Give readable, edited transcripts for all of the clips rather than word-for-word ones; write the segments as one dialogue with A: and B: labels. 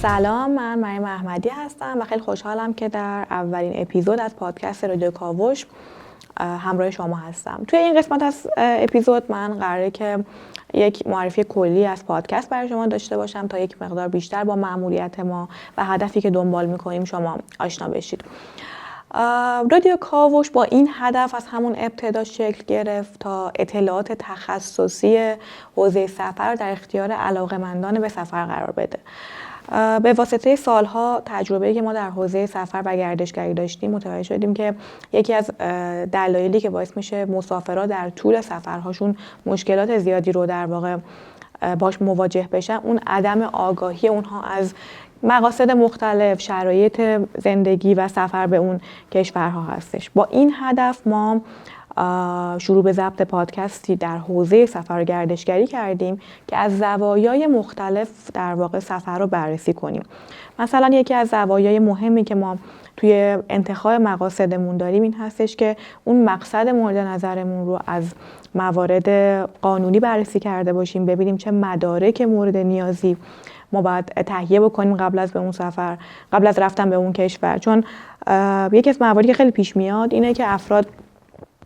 A: سلام، من مریم احمدی هستم و خیلی خوشحالم که در اولین اپیزود از پادکست رادیو کاوش همراه شما هستم. توی این قسمت از اپیزود من قراره که یک معرفی کلی از پادکست برای شما داشته باشم تا یک مقدار بیشتر با مأموریت ما و هدفی که دنبال می‌کنیم شما آشنا بشید. رادیو کاوش با این هدف از همون ابتدا شکل گرفت تا اطلاعات تخصصی حوزه سفر رو در اختیار علاقه‌مندان به سفر قرار بده. به واسطه سالها تجربه‌ای که ما در حوزه سفر و گردشگری داشتیم متوجه شدیم که یکی از دلایلی که باعث میشه مسافرها در طول سفرهاشون مشکلات زیادی رو در واقع باش مواجه بشن اون عدم آگاهی اونها از مقاصد مختلف، شرایط زندگی و سفر به اون کشورها هستش. با این هدف ما شروع به ضبط پادکستی در حوزه سفر و گردشگری کردیم که از زوایای مختلف در واقع سفر رو بررسی کنیم. مثلا یکی از زوایای مهمی که ما توی انتخاب مقاصدمون داریم این هستش که اون مقصد مورد نظرمون رو از موارد قانونی بررسی کرده باشیم، ببینیم چه مدارک مورد نیازی ما باید تهیه بکنیم قبل از رفتن به اون کشور. چون یکی از مواردی که خیلی پیش میاد اینه که افراد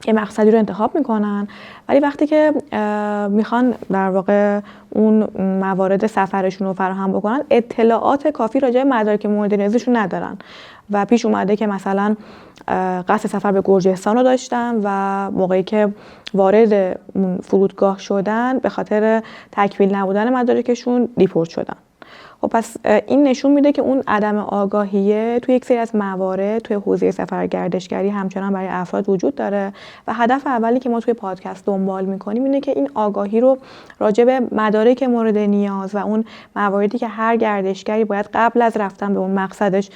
A: یه مقصدی رو انتخاب میکنن ولی وقتی که میخوان در واقع اون موارد سفرشون رو فراهم بکنن اطلاعات کافی راجع به مدارک مورد نیازشون ندارن و پیش اومده که مثلا قصد سفر به گرجستان رو داشتن و موقعی که وارد اون فرودگاه شدن به خاطر تکمیل نبودن مدارکشون دیپورت شدن. خب پس این نشون میده که اون عدم آگاهیه توی یک سری از موارد توی حوزه سفر گردشگری همچنان برای افراد وجود داره و هدف اولی که ما توی پادکست دنبال میکنیم اینه که این آگاهی رو راجع به مدارک مورد نیاز و اون مواردی که هر گردشگری باید قبل از رفتن به اون مقصدش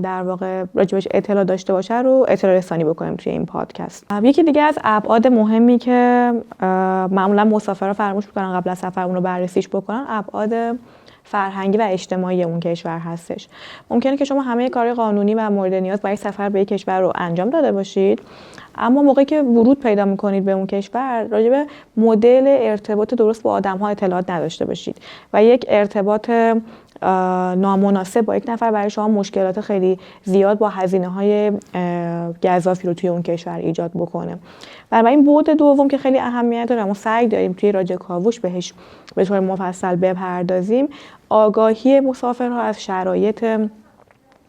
A: در واقع راجبش اطلاع داشته باشه رو اطلاع رسانی بکنیم توی این پادکست. یکی دیگه از ابعاد مهمی که معمولا مسافرها فراموش میکنن قبل از سفر اون رو بررسیش بکنن ابعاد فرهنگی و اجتماعی اون کشور هستش. ممکنه که شما همه کارهای قانونی و مورد نیاز برای سفر به یک کشور رو انجام داده باشید اما موقعی که ورود پیدا میکنید به اون کشور راجع به مدل ارتباط درست با آدم‌ها اطلاعات نداشته باشید و یک ارتباط نامناسب با یک نفر برای شما مشکلات خیلی زیاد با هزینه‌های گزافی رو توی اون کشور ایجاد بکنه. بنابراین بعد دوم که خیلی اهمیت داره ما سعی داریم توی رادیو کاوش بهش به طور مفصل بپردازیم آگاهی مسافرها از شرایط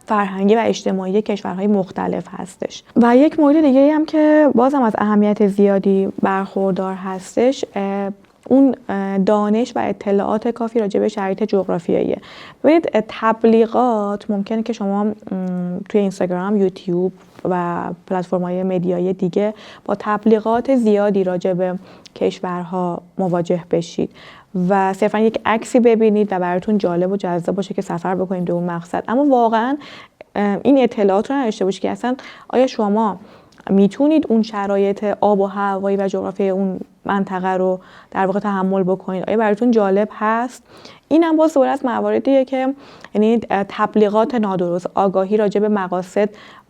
A: فرهنگی و اجتماعی کشورهای مختلف هستش. و یک مورد دیگه هم که بازم از اهمیت زیادی برخوردار هستش اون دانش و اطلاعات کافی راجع به شرایط جغرافیاییه. ببینید تبلیغات ممکنه که شما توی اینستاگرام، یوتیوب و پلتفرم‌های مدیایی دیگه با تبلیغات زیادی راجع به کشورها مواجه بشید و صرفا یک عکسی ببینید و براتون جالب و جذاب باشه که سفر بکنید به اون مقصد اما واقعا این اطلاعات رو نداشته باشید که اصلا آیا شما میتونید اون شرایط آب و هوایی و جغرافیای اون منطقه رو در واقع تحمل بکنید، آیا براتون جالب هست. این هم باز دوباره از مواردیه که یعنی تبلیغات نادرست، آگاهی راجع به مقاصد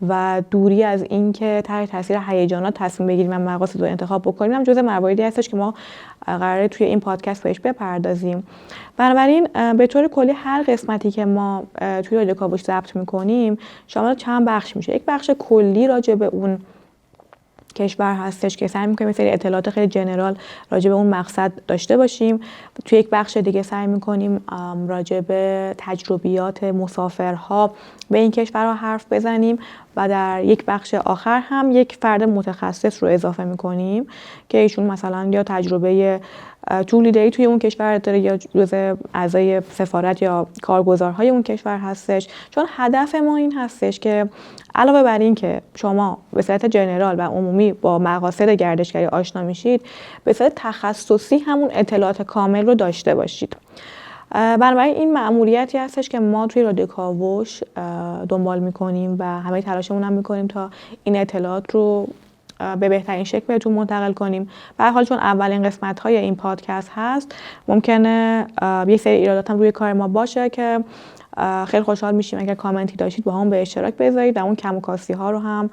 A: و دوری از این که تحت تاثیر هیجانات تصمیم بگیریم و مقاصد رو انتخاب بکنیم هم جزء مواردی هستش که ما قراره توی این پادکست بهش بپردازیم. بنابراین به طور کلی هر قسمتی که ما توی رادیو کاوش ضبط می‌کنیم شامل چند بخش میشه. یک بخش کلی راجع به اون کشور هستش که سعی می‌کنیم یه سری اطلاعات خیلی جنرال راجع به اون مقصد داشته باشیم. توی یک بخش دیگه سعی می‌کنیم راجع به تجربیات مسافرها به این کشورها حرف بزنیم و در یک بخش آخر هم یک فرد متخصص رو اضافه می‌کنیم که ایشون مثلا یا تجربه تولیدی توی اون کشور داره یا جزء اعضای سفارت یا کارگزارهای اون کشور هستش. چون هدف ما این هستش که علاوه بر این که شما به صورت جنرال و عمومی با مقاصد گردشگری آشنا میشید به صورت تخصصی همون اطلاعات کامل رو داشته باشید. بنابراین این مأموریتی هستش که ما توی رادیو کاوش دنبال میکنیم و همه تلاشمون هم میکنیم تا این اطلاعات رو به بهترین شکل بهتون منتقل کنیم. به هر حال چون اولین قسمت‌های این پادکست هست ممکنه یه سری ایرادات هم روی کار ما باشه که خیلی خوشحال میشیم اگر کامنتی داشتید با هم به اشتراک بذارید و اون کم و کاستی ها رو هم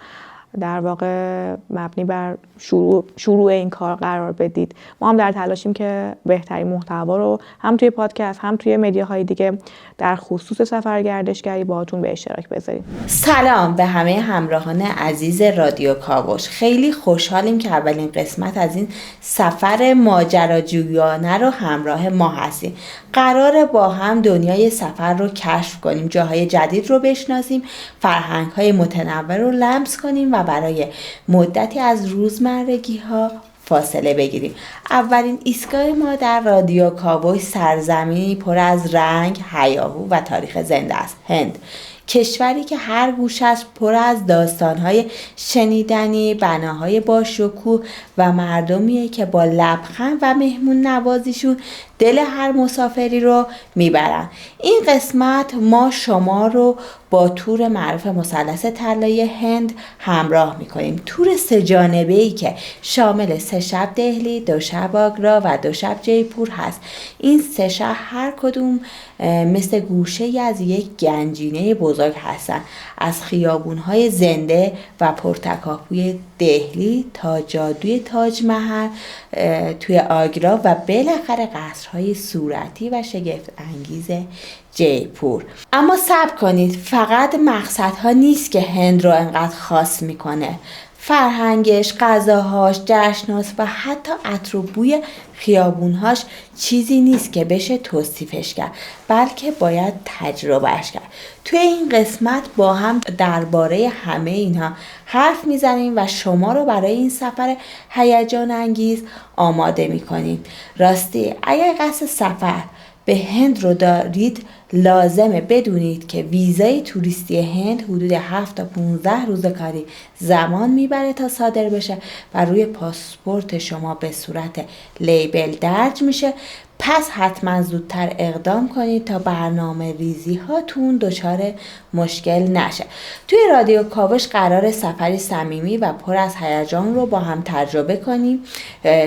A: در واقع مبنی بر شروع این کار قرار بدید. ما هم در تلاشیم که بهترین محتوا رو هم توی پادکست هم توی مدیاهای دیگه در خصوص سفر گردشگری باهاتون به اشتراک بذاریم.
B: سلام به همه همراهان عزیز رادیو کاوش. خیلی خوشحالیم که اولین قسمت از این سفر ماجراجویانه رو همراه ما هستیم. قراره با هم دنیای سفر رو کشف کنیم، جاهای جدید رو بشناسیم، فرهنگ‌های متنوع رو لمس کنیم و برای مدتی از روزمرگی‌ها فاصله بگیریم. اولین ایستگاه ما در رادیو کاوش سرزمینی پر از رنگ، هیاهو و تاریخ زنده است. هند، کشوری که هر گوشش پر از داستان‌های شنیدنی، بناهای باشکوه و مردمیه که با لبخند و مهمون نوازیشون دل هر مسافری رو میبرن. این قسمت ما شما رو با تور معروف مثلث طلایی هند همراه میکنیم. تور 3 جانبه‌ای که شامل 3 شب دهلی، 2 شب آگرا و 2 شب جیپور هست. این 3 شهر هر کدوم مثل گوشه‌ای از یک گنجینه بزرگ هستن. از خیابون‌های زنده و پرتکاپوی دهلی تا جادوی تاج محل توی آگرا و بالاخره قصرهای صورتی و شگفت انگیز جیپور. اما صبر کنید، فقط مقصدها نیست که هند رو انقدر خاص میکنه. فرهنگش، غذاهاش، جشناش و حتی عطر و بوی خیابونهاش چیزی نیست که بشه توصیفش کرد، بلکه باید تجربهش کرد. توی این قسمت با هم درباره همه اینها حرف میزنیم و شما رو برای این سفر هیجان انگیز آماده میکنیم. راستی اگر قصد سفر به هند رو دارید، لازمه بدونید که ویزای توریستی هند حدود 7 تا 15 روز کاری زمان میبره تا صادر بشه و روی پاسپورت شما به صورت لیبل درج میشه. پس حتما زودتر اقدام کنید تا برنامه ریزی هاتون دچار مشکل نشه. توی رادیو کاوش قرار سفری صمیمی و پر از هیجان رو با هم تجربه کنیم.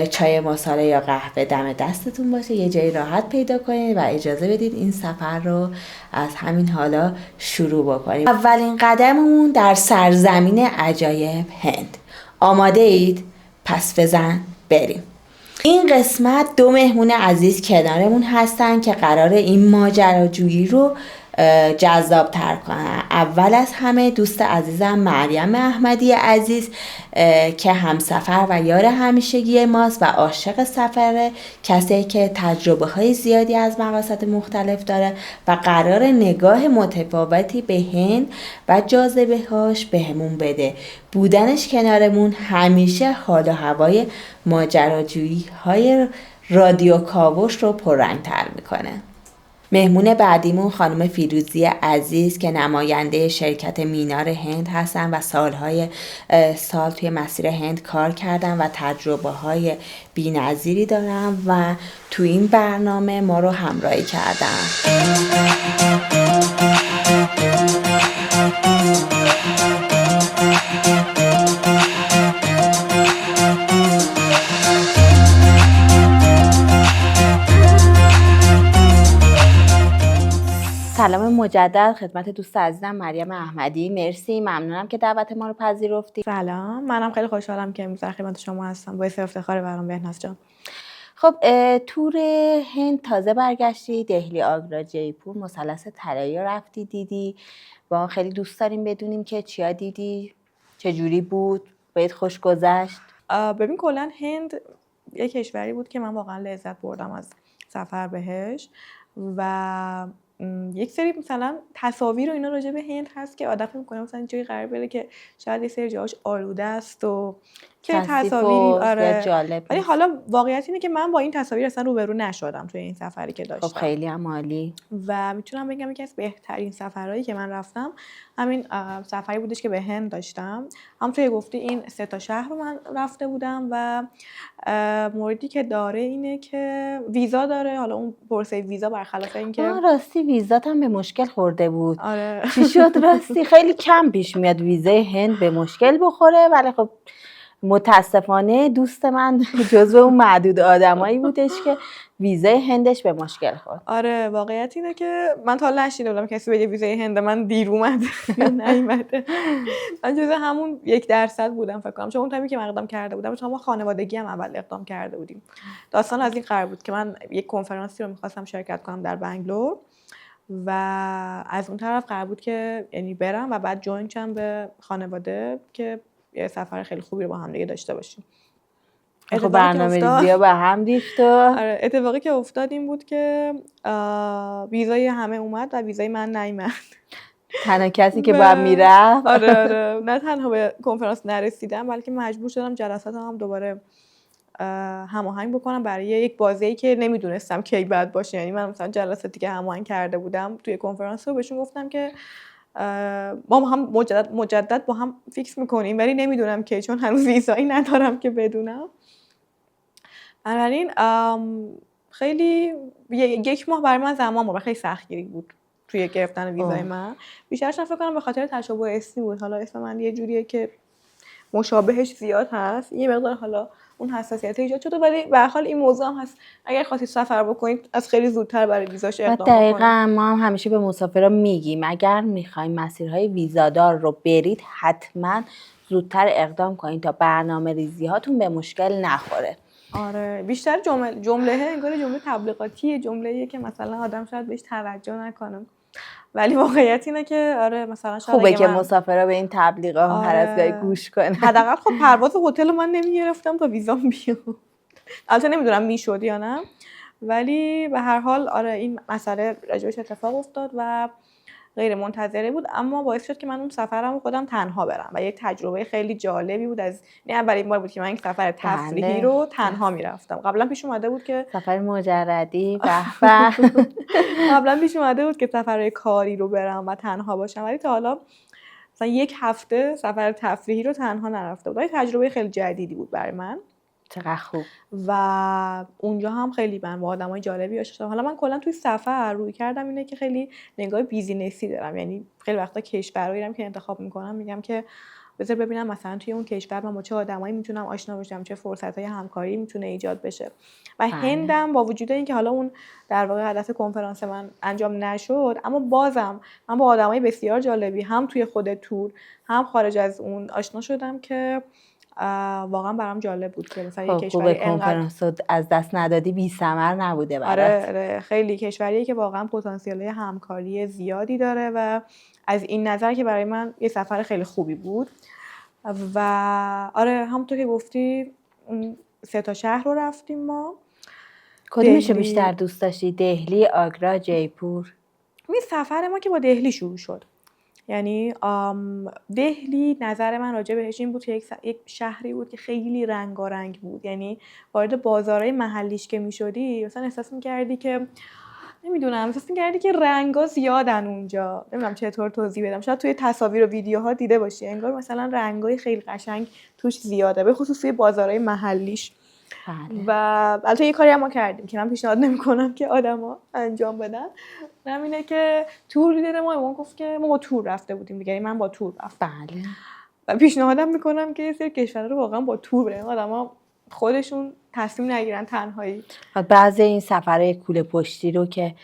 B: چای مصالحه یا قهوه دم دستتون باشه، یه جایی راحت پیدا کنید و اجازه بدید این سفر رو از همین حالا شروع بکنیم. اولین قدممون در سرزمین عجایب هند. آماده اید؟ پس بزن بریم. این قسمت 2 مهمون عزیز کنارمون هستن که قراره این ماجراجویی رو جذاب تر کنن. اول از همه دوست عزیزم مریم احمدی عزیز که همسفر و یار همیشگی ماست و عاشق سفره، کسی که تجربه های زیادی از مقاصد مختلف داره و قرار نگاه متفاوتی به هند و جاذبه هاش بهمون بده. بودنش کنارمون همیشه حال و هوای ماجراجویی های رادیو کاوش رو پررنگ تر میکنه. مهمون بعدیمون خانم فیروزی عزیز که نماینده شرکت مینار هند هستن و سال توی مسیر هند کار کردن و تجربه های بی‌نظیری دارن و تو این برنامه ما رو همراهی کردن. سلام مجدد خدمت دوست عزیزم مریم احمدی. مرسی، ممنونم که دعوت ما رو پذیرفتی.
A: سلام، منم خیلی خوشحالم که امروز در خدمت شما هستم. باعث افتخار برام بهناز جان.
B: خب تور هند تازه برگشتی، دهلی، آگرا، جیپور، مثلث طلایی رو رفتی دیدی. با خیلی دوست داریم بدونیم که چیا دیدی، چجوری بود، بهت خوش گذشت؟
A: ببین کلا هند یک کشوری بود که من واقعا لذت بردم از سفر بهش و یک سری مثلا تصاویر و اینا راجع به هند هست که آدم فکر می‌کنه مثلا جایی قرار بره که شاید یه سری جاهاش آلوده است و که تصاویری
B: جالب.
A: ولی حالا واقعیت اینه که من با این تصاویر اصلا روبرو نشدم توی این سفری که داشتم.
B: خب خیلی هم عالی
A: و میتونم بگم یکی از بهترین سفرهایی که من رفتم همین سفری بودش که به هند داشتم. هم توی گفتی این 3 تا شهر رو من رفته بودم و موردی که داره اینه که ویزا داره. حالا اون پروسه ویزا برخلاف اینکه
B: راستی ویزات هم به مشکل خورده بود.
A: آره.
B: چی شد راستی؟ خیلی کم پیش میاد ویزای هند به مشکل بخوره، ولی خب متاسفانه دوست من جزو اون معدود آدمایی بودش که ویزای هندش به مشکل خورد.
A: آره واقعیت اینه که من تا حالا نشیده بودم کسی بگه ویزای هند من دیر اومد نیومده. من جزو همون 1% بودم فکر کنم، چون اون تایمی که من اقدام کرده بودم چون ما خانوادگی هم اول اقدام کرده بودیم. داستان از این قرار بود که من یک کنفرانسی رو می‌خواستم شرکت کنم در بنگلور و از اون طرف قرار بود که یعنی برم و بعد جوین شم به خانواده که یه سفر خیلی خوبی رو با هم دیگه داشته باشیم.
B: خب برنامه‌ریزی‌ها به هم ریخت.
A: آره اتفاقی که افتاد این بود که ویزای همه اومد و ویزای من نیومد.
B: تنها کسی که باید میرفت.
A: آره نه تنها به کنفرانس نرسیدم بلکه مجبور شدم جلساتم هم دوباره هماهنگ بکنم برای یک بازی که نمیدونستم کی بعد باشه. یعنی من مثلا جلساتی که هماهنگ کرده بودم توی کنفرانس رو بهشون گفتم که ما هم مجدد با هم فیکس میکنیم ولی نمیدونم کی، چون هنوز ویزایی ندارم که بدونم. بنابراین خیلی 1 ماه برای من زمان بود، خیلی سختگیری بود توی گرفتن ویزای من. بیشترش فکر کنم به خاطر تشابه اسمی بود. حالا اسم من یه جوریه که مشابهش زیاد هست، یه مقدار حالا اون حساسیت ایجاد شده، ولی به هر حال این موضوع هم هست اگر خواستید سفر بکنید از خیلی زودتر برای ویزاش اقدام کنید.
B: دقیقاً ما هم همیشه به مسافرا میگیم اگر میخواین مسیرهای ویزادار رو برید حتما زودتر اقدام کنید تا برنامه‌ریزی هاتون به مشکل نخوره.
A: آره بیشتر جمله انگار جمله تبلیغاتیه، جمله‌ایه که مثلا آدم شاید بهش توجه نکنه، ولی واقعیت اینه که آره مثلا شاید
B: خوبه که مسافرا به این تبلیغات هر از گاهی گوش کنن.
A: حداقل خب پرواز هتل من نمیگرفتم تا ویزام بیاد. البته نمیدونم میشد یا نه، ولی به هر حال آره این مسئله راجبش اتفاق افتاد و غیر منتظره بود، اما باعث شد که من اون سفرم رو خودم تنها برم و یک تجربه خیلی جالبی بود. از این اولین بار بود که من یک سفر تفریحی رو تنها میرفتم. قبلا پیش اومده بود که
B: سفر مجردی به
A: قبلا پیش اومده بود که سفر کاری رو برم و تنها باشم، ولی تا حالا مثلا 1 هفته سفر تفریحی رو تنها نرفته بودم. تجربه خیلی جدیدی بود برای من.
B: چقدر خوب.
A: و اونجا هم خیلی من با آدمای جالبی آشنا شدم. حالا من کلا توی سفر روی کردم اینه که خیلی نگاه بیزینسی دارم، یعنی خیلی وقتا کشورایی رو که انتخاب میکنم میگم که بذار ببینم مثلا توی اون کشور من با چه آدمایی میتونم آشنا بشم، چه فرصت‌های همکاری میتونه ایجاد بشه. و هندم با وجود اینکه حالا اون در واقع هدف کنفرانس من انجام نشد، اما بازم من با آدمای بسیار جالبی هم توی خود تور هم خارج از اون آشنا شدم که واقعا برام جالب بود که مثلا یک کشوری
B: کنفرانس از دست ندادی بی ثمر نبوده برات.
A: آره خیلی کشوریه که واقعا پتانسیل همکاری زیادی داره و از این نظر که برای من یه سفر خیلی خوبی بود. و آره همونطور که گفتی 3 شهر رو رفتیم ما.
B: کدومش بیشتر دوست داشتی؟ دهلی، آگرا، جیپور؟
A: این سفر ما که با دهلی شروع شد. یعنی دهلی نظر من راجع بهش این بود که یک شهری بود که خیلی رنگارنگ بود. یعنی وارد بازارهای محلیش که میشدی مثلا احساس میکردی که احساس میکردی که رنگا زیادن اونجا. نمیدونم چطور توضیح بدم، شاید توی تصاویر و ویدیوها دیده باشی، انگار مثلا رنگای خیلی قشنگ توش زیاده، به خصوص توی بازارهای محلیش. و البته یه کاری هم ما کردیم که من پیشنهاد نمی‌کنم که آدما انجام بدن، همینه که تور لیدر ما گفت که ما با تور رفته بودیم دیگه، من با تور رفتم.
B: بله.
A: و پیشنهادم میکنم که یه سری کشورها رو واقعا با تور بریم، آدما خودشون تصمیم نگیرن تنهایی.
B: بعضی این سفرهای کوله پشتی رو که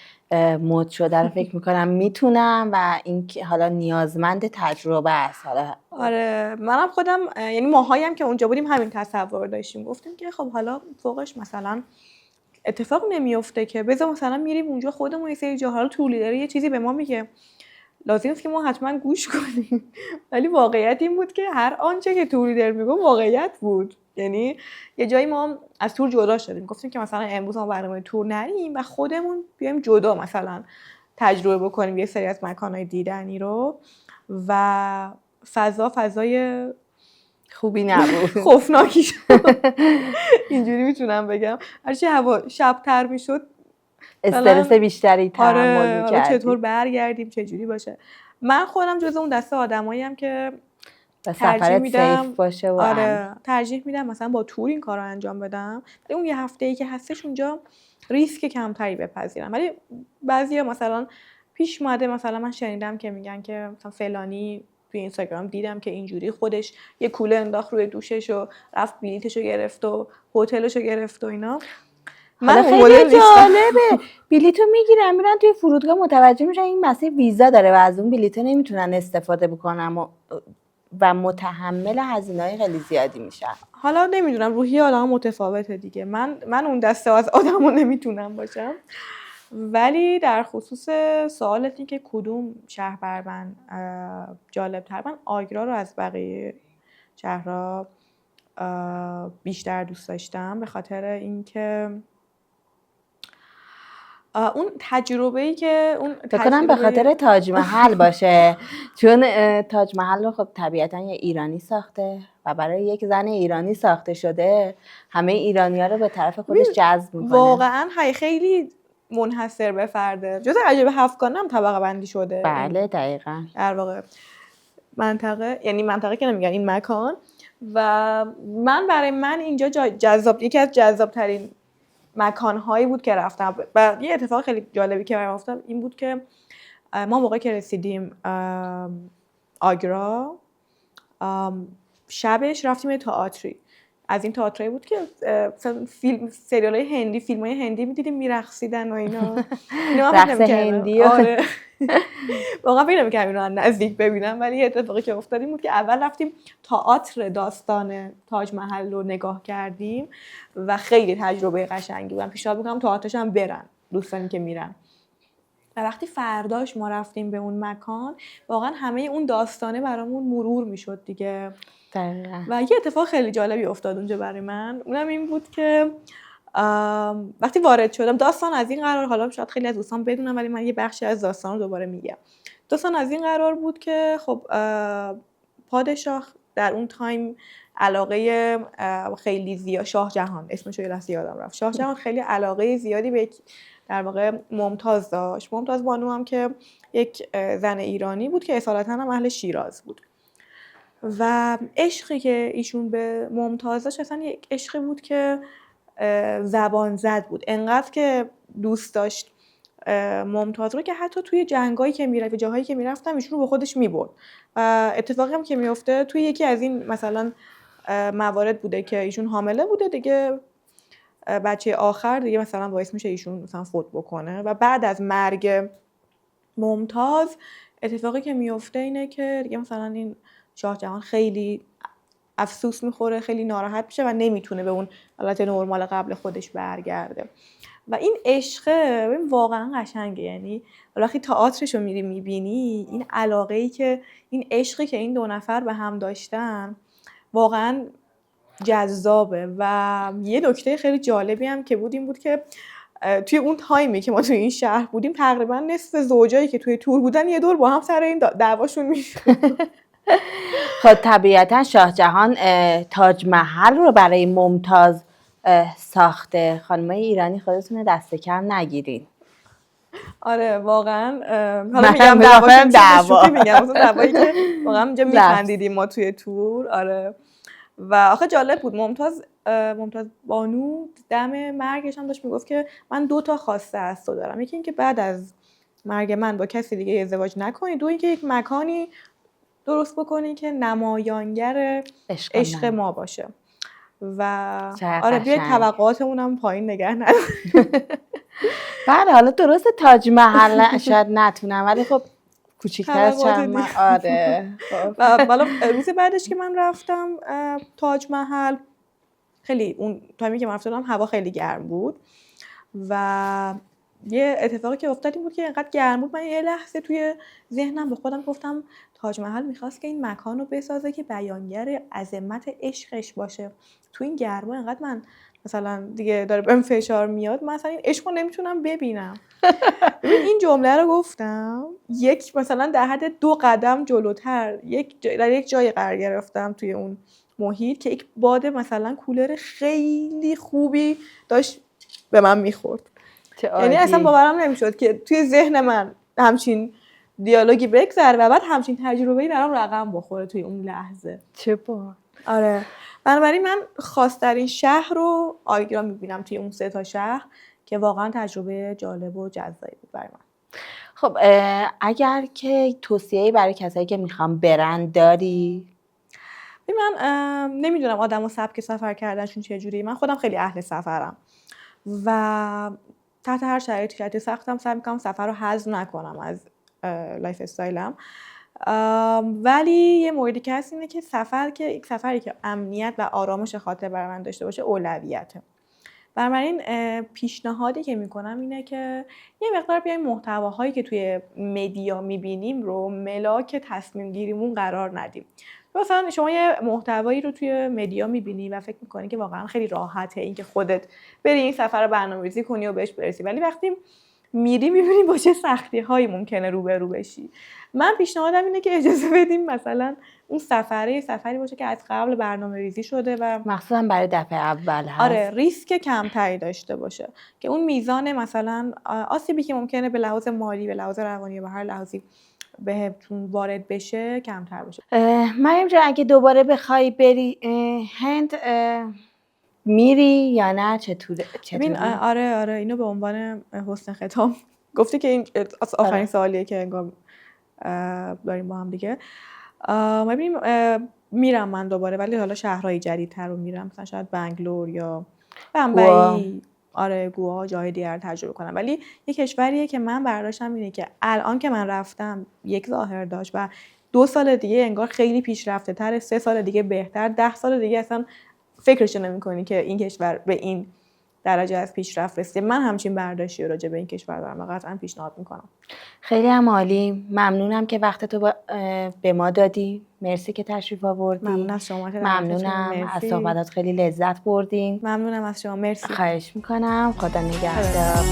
B: مد شده رو فکر میکنم میتونم و این که حالا نیازمند تجربه است. حالا
A: آره منم خودم یعنی ماهایی هم که اونجا بودیم همین تصور داشتیم، گفتیم که خب حالا فوقش مثلا اتفاق نمیفته که بذار مثلا میریم اونجا خودمون یه سری جاها رو تور لیدر یه چیزی به ما میگه لازم است که ما حتما گوش کنیم. ولی واقعیت این بود که هر آنچه که تور لیدر میگه واقعیت بود. یعنی یه جایی ما از تور جدا شدیم، گفتیم که مثلا امروز ما برنامه تور نریم و خودمون بیایم جدا مثلا تجربه بکنیم یه سری از مکان‌های دیدنی رو. و فضای
B: خوبی نبود،
A: خوفناکی شد. اینجوری میتونم بگم هرچی هوا شب‌تر میشد
B: استرس بیشتری تحمل می‌کردیم.
A: چطور برگردیم چجوری باشه. من خودم جز اون دسته آدماییم که
B: ترجیح میدم سیف باشه و
A: ترجیح میدم مثلا با تور این کارو انجام بدم، ولی اون یه هفته‌ای که هستش اونجا ریسک کمتری بپذیرم. ولی بعضیا مثلا پیش اومده، مثلا من شنیدم که میگن که مثلا فلانی توی اینستاگرام دیدم که اینجوری خودش یه کوله انداخت روی دوشش و رفت بلیتشو گرفت و هتلشو گرفت و اینا.
B: من خیلی جالبه، بلیتو میگیرن میرن توی فرودگاه، متوجه میشن این مسیر ویزا داره و از اون بلیت نمیتونن استفاده بکنن و متحمل هزینه‌های خیلی زیادی میشن.
A: حالا نمیدونم روحیه آدم متفاوته دیگه، من اون دسته از آدمو نمیتونم باشم. ولی در خصوص سوالت این که کدوم شهر بر من جالب تر، من آگرا رو از بقیه شهرها بیشتر دوست داشتم، به خاطر اینکه اون تجربه‌ای که
B: بکنم به خاطر تاج محل باشه، چون تاج محل رو خب طبیعتا یه ایرانی ساخته و برای یک زن ایرانی ساخته شده، همه ایرانی‌ها رو به طرف خودش جذب می‌کنه.
A: واقعا خیلی منحصر به فرده، جزء عجایب هفتگانه هم طبقه بندی شده.
B: بله دقیقاً.
A: در واقع منطقه، یعنی منطقه که نمیگن، این مکان، و برای من اینجا یکی از جذاب‌ترین مکان‌هایی بود که رفتم. و یه اتفاق خیلی جالبی که برام افتاد این بود که ما موقعی که رسیدیم آگرا، شبش رفتیم یه تئاتری. از این تئاترایی بود که سریال‌های هندی، فیلم‌های هندی می‌دیدیم میرقصیدن و اینا.
B: رقص هندی.
A: آره. واقعا فکر نمی‌کردم اینو نزدیک ببینم، ولی یه اتفاقی که افتاد این بود که اول رفتیم تئاتر داستان تاج محل رو نگاه کردیم و خیلی تجربه قشنگی بود. پیشنهاد می‌کنم تئاترش هم برن دوستانی که میرن. و وقتی فرداش ما رفتیم به اون مکان، واقعا همه اون داستانه برامون مرور میشد دیگه.
B: دقیقاً.
A: و یه اتفاق خیلی جالبی افتاد اونجا برای من، اونم این بود که وقتی وارد شدم، داستان از این قرار، حالا شاید خیلی از دوستان بدونن ولی من یه بخشی از داستان رو دوباره میگم. داستان از این قرار بود که خب پادشاه در اون تایم علاقه خیلی زیاد، شاه جهان اسمش رو یادم رفت، شاه جهان خیلی علاقه زیادی به در واقع ممتاز داشت. ممتاز بانو هم که یک زن ایرانی بود که اصالتا هم اهل شیراز بود و عشقی که ایشون به ممتاز داشت اصلا یک عشقی بود که زبان زد بود. انقدر که دوست داشت ممتاز رو که حتی توی جنگایی که میرفت، جاهایی که میرفتم ایشون رو با خودش میبرد. و اتفاقی هم که میفته توی یکی از این مثلا موارد بوده که ایشون حامله بوده دیگه، بچه آخر دیگه مثلا باعث میشه ایشون مثلا فوت بکنه و بعد از مرگ ممتاز اتفاقی که میفته اینه که دیگه مثلا این شاه جهان خیلی افسوس میخوره، خیلی ناراحت میشه و نمیتونه به اون حالت نرمال قبل خودش برگرده. و این عشقه واقعا قشنگه، یعنی وقتی تئاترشو میری میبینی این علاقه‌ای که این عشقی که این دو نفر به هم داشتن واقعا جذابه. و یه نکته خیلی جالبی هم که بود این بود که توی اون تایمی که ما توی این شهر بودیم تقریبا نصف زوجایی که توی تور بودن یه دور با هم سر این دعواشون میشد.
B: خب طبیعتا شاه جهان تاج محل رو برای ممتاز ساخته، خانمای ایرانی خودتون دست کم نگیرین.
A: آره واقعا، حالا میگم دعوا میگم مثلا دعوایی که واقعا اینجا میخندیدیم ما توی تور. آره و آخه جالب بود، ممتاز بانو دم مرگش هم داشت میگفت که من 2 تا خواسته از تو دارم، یکی این که بعد از مرگ من با کسی دیگه ازدواج نکنی، 2 اینکه یک مکانی درست بکنی که نمایانگر عشق ما باشه. و آره بیاید توقعاتمون هم پایین نگه نداریم.
B: بله حالا درسته تاج محل شاید نتونم ولی خب کوچیک‌تر از چند آره.
A: و بالا روز بعدش که من رفتم تاج محل، خیلی اون تایمی که من رفتم هوا خیلی گرم بود و یه اتفاقی که افتاد این بود که اینقدر گرم بود من یه لحظه توی ذهنم به خودم گفتم تاج محل میخواست که این مکان رو بسازه که بیانگر عظمت عشقش باشه. تو این گرما اینقدر من مثلا دیگه داره بهم فشار میاد، من مثلا این عشق رو نمیتونم ببینم. این جمله رو گفتم، یک مثلا در حد 2 قدم جلوتر در یک جای قرار گرفتم توی اون محیط که یک باد مثلا کولر خیلی خوبی داشت به من میخورد. یعنی اصلا باورم نمیشد که توی ذهن من همچین دیالوگی بگذره و بعد همچین تجربه‌ای برام رقم بخوره توی اون لحظه.
B: چه با
A: آره بنابراین من خاص‌ترین شهر رو آگرا میبینم توی اون 3 تا شهر که واقعا تجربه جالب و جذابی بود برای من.
B: خب اگر که توصیه‌ای برای کسایی که میخوام برن داری؟
A: من نمیدونم آدم و سبک سفر کردنشون چجوریه. من خودم خیلی اهل سفرم و تحت هر شرایطی سختم سعی میکنم سفر رو حذف نکنم از لایف استایلم. ولی یه موردی که هست اینه که سفری که امنیت و آرامش خاطر برای من داشته باشه اولویته. بنابراین پیشنهادی که میکنم اینه که یه مقدار بیایم محتواهایی که توی مدیا میبینیم رو ملاک تصمیم گیریمون قرار ندیم. مثلا شما یه محتوایی رو توی مدیا میبینی و فکر میکنی که واقعا خیلی راحته این که خودت بری این سفر رو برنامه‌ریزی کنی و بهش برسی، ولی وقتی میری میبینی با چه سختی‌هایی ممکنه روبرو بشی. من پیشنهادم اینه که اجازه بدیم مثلا اون سفری باشه که از قبل برنامه‌ریزی شده و
B: مخصوصا برای دفعه اول هست.
A: آره، ریسک کمتری داشته باشه که اون میزان مثلا آسیبی که ممکنه به لحاظ مالی، به لحاظ روانی، به هر لحاظی بهتون وارد بشه کمتر باشه.
B: مریم جان اگه دوباره بخوای بری هند میری یا نه؟ چطوره؟
A: آره اینو به عنوان حسن ختام گفتی که این آخرین سوالیه که انگار داریم با هم دیگه. ببینیم میرم من دوباره، ولی حالا شهرهای جدیدتر رو میرم، مثلا شاید بنگلور یا بمبئی، آره گوا، جای دیگر تجربه کنم. ولی یه کشوریه که من برداشتم اینه که الان که من رفتم یک ظاهر داشت و 2 سال دیگه انگار خیلی پیشرفته تره، 3 سال دیگه بهتر، 10 سال دیگه اصلا فکرشو نمی‌کنی که این کشور به این درجه از پیشرفت رسیده. من همچین برداشتی راجع به این کشور دارم و قطعا پیشنهاد میکنم.
B: خیلی هم عالی. ممنونم که وقت تو به ما دادی. مرسی که تشریف آوردی.
A: ممنون از شما.
B: ممنونم از صحبتات، خیلی لذت بردیم.
A: ممنونم از شما. مرسی.
B: خواهش میکنم. خدا نگهدار.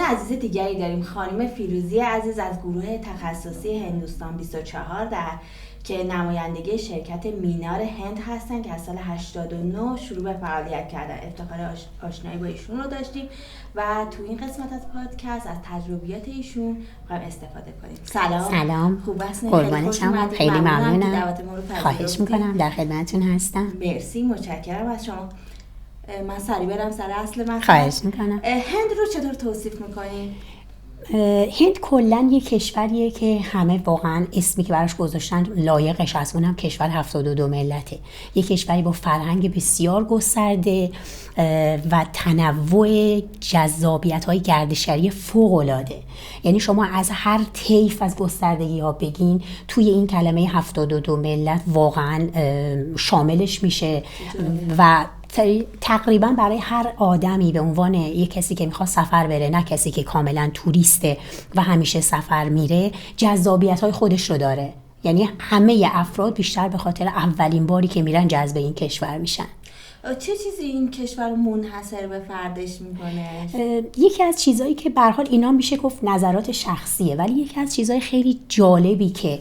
B: عزیز دیگری داریم، خانم فیروزی عزیز از گروه تخصصی هندوستان 24 که نمایندگی شرکت مینار هند هستن که از سال 89 شروع به فعالیت کردن. افتخار آشنایی با ایشون رو داشتیم و تو این قسمت از پادکست از تجربیات ایشون می‌خوایم استفاده کنیم.
C: سلام.
B: خوب هستین؟
C: قربان شما. خیلی ممنونم. خواهش می‌کنم. در خدمتتون هستم.
B: مرسی، متشکرم از شما. من سریع برم سر اصل من.
C: خواهش میکنم.
B: هند رو چطور توصیف میکنی؟
C: هند کلا یک کشوریه که همه واقعا اسمی که براش گذاشتن لایقش از اونم کشور 72 ملته. یک کشوری با فرهنگ بسیار گسترده و تنوع جذابیت‌های گردشگری فوق‌العاده. یعنی شما از هر طیف از گستردگی‌ها بگین توی این کلمه 72 ملت واقعا شاملش میشه و تقریبا برای هر آدمی به عنوان یک کسی که میخواد سفر بره، نه کسی که کاملا توریسته و همیشه سفر میره، جذابیت‌های خودش رو داره. یعنی همه افراد بیشتر به خاطر اولین باری که میرن جذب این کشور میشن.
B: چه چیزی این کشور رو منحصر به فردش میکنه؟
C: یکی از چیزایی که به هر حال اینا میشه گفت نظرات شخصیه، ولی یکی از چیزای خیلی جالبی که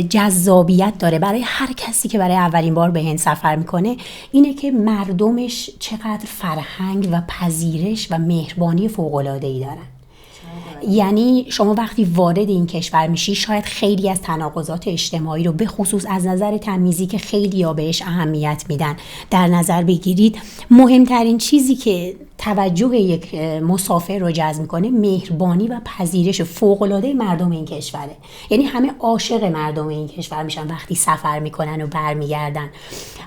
C: جذابیت داره برای هر کسی که برای اولین بار به هند سفر میکنه اینه که مردمش چقدر فرهنگ و پذیرش و مهربانی فوق‌العاده‌ای دارن. یعنی شما وقتی وارد این کشور میشی شاید خیلی از تناقضات اجتماعی رو به خصوص از نظر تمیزی که خیلی ها بهش اهمیت میدن در نظر بگیرید. مهمترین چیزی که توجه یک مسافر رو جذب میکنه مهربانی و پذیرش فوق‌العاده مردم این کشوره. یعنی همه عاشق مردم این کشور میشن وقتی سفر میکنن و برمیگردن،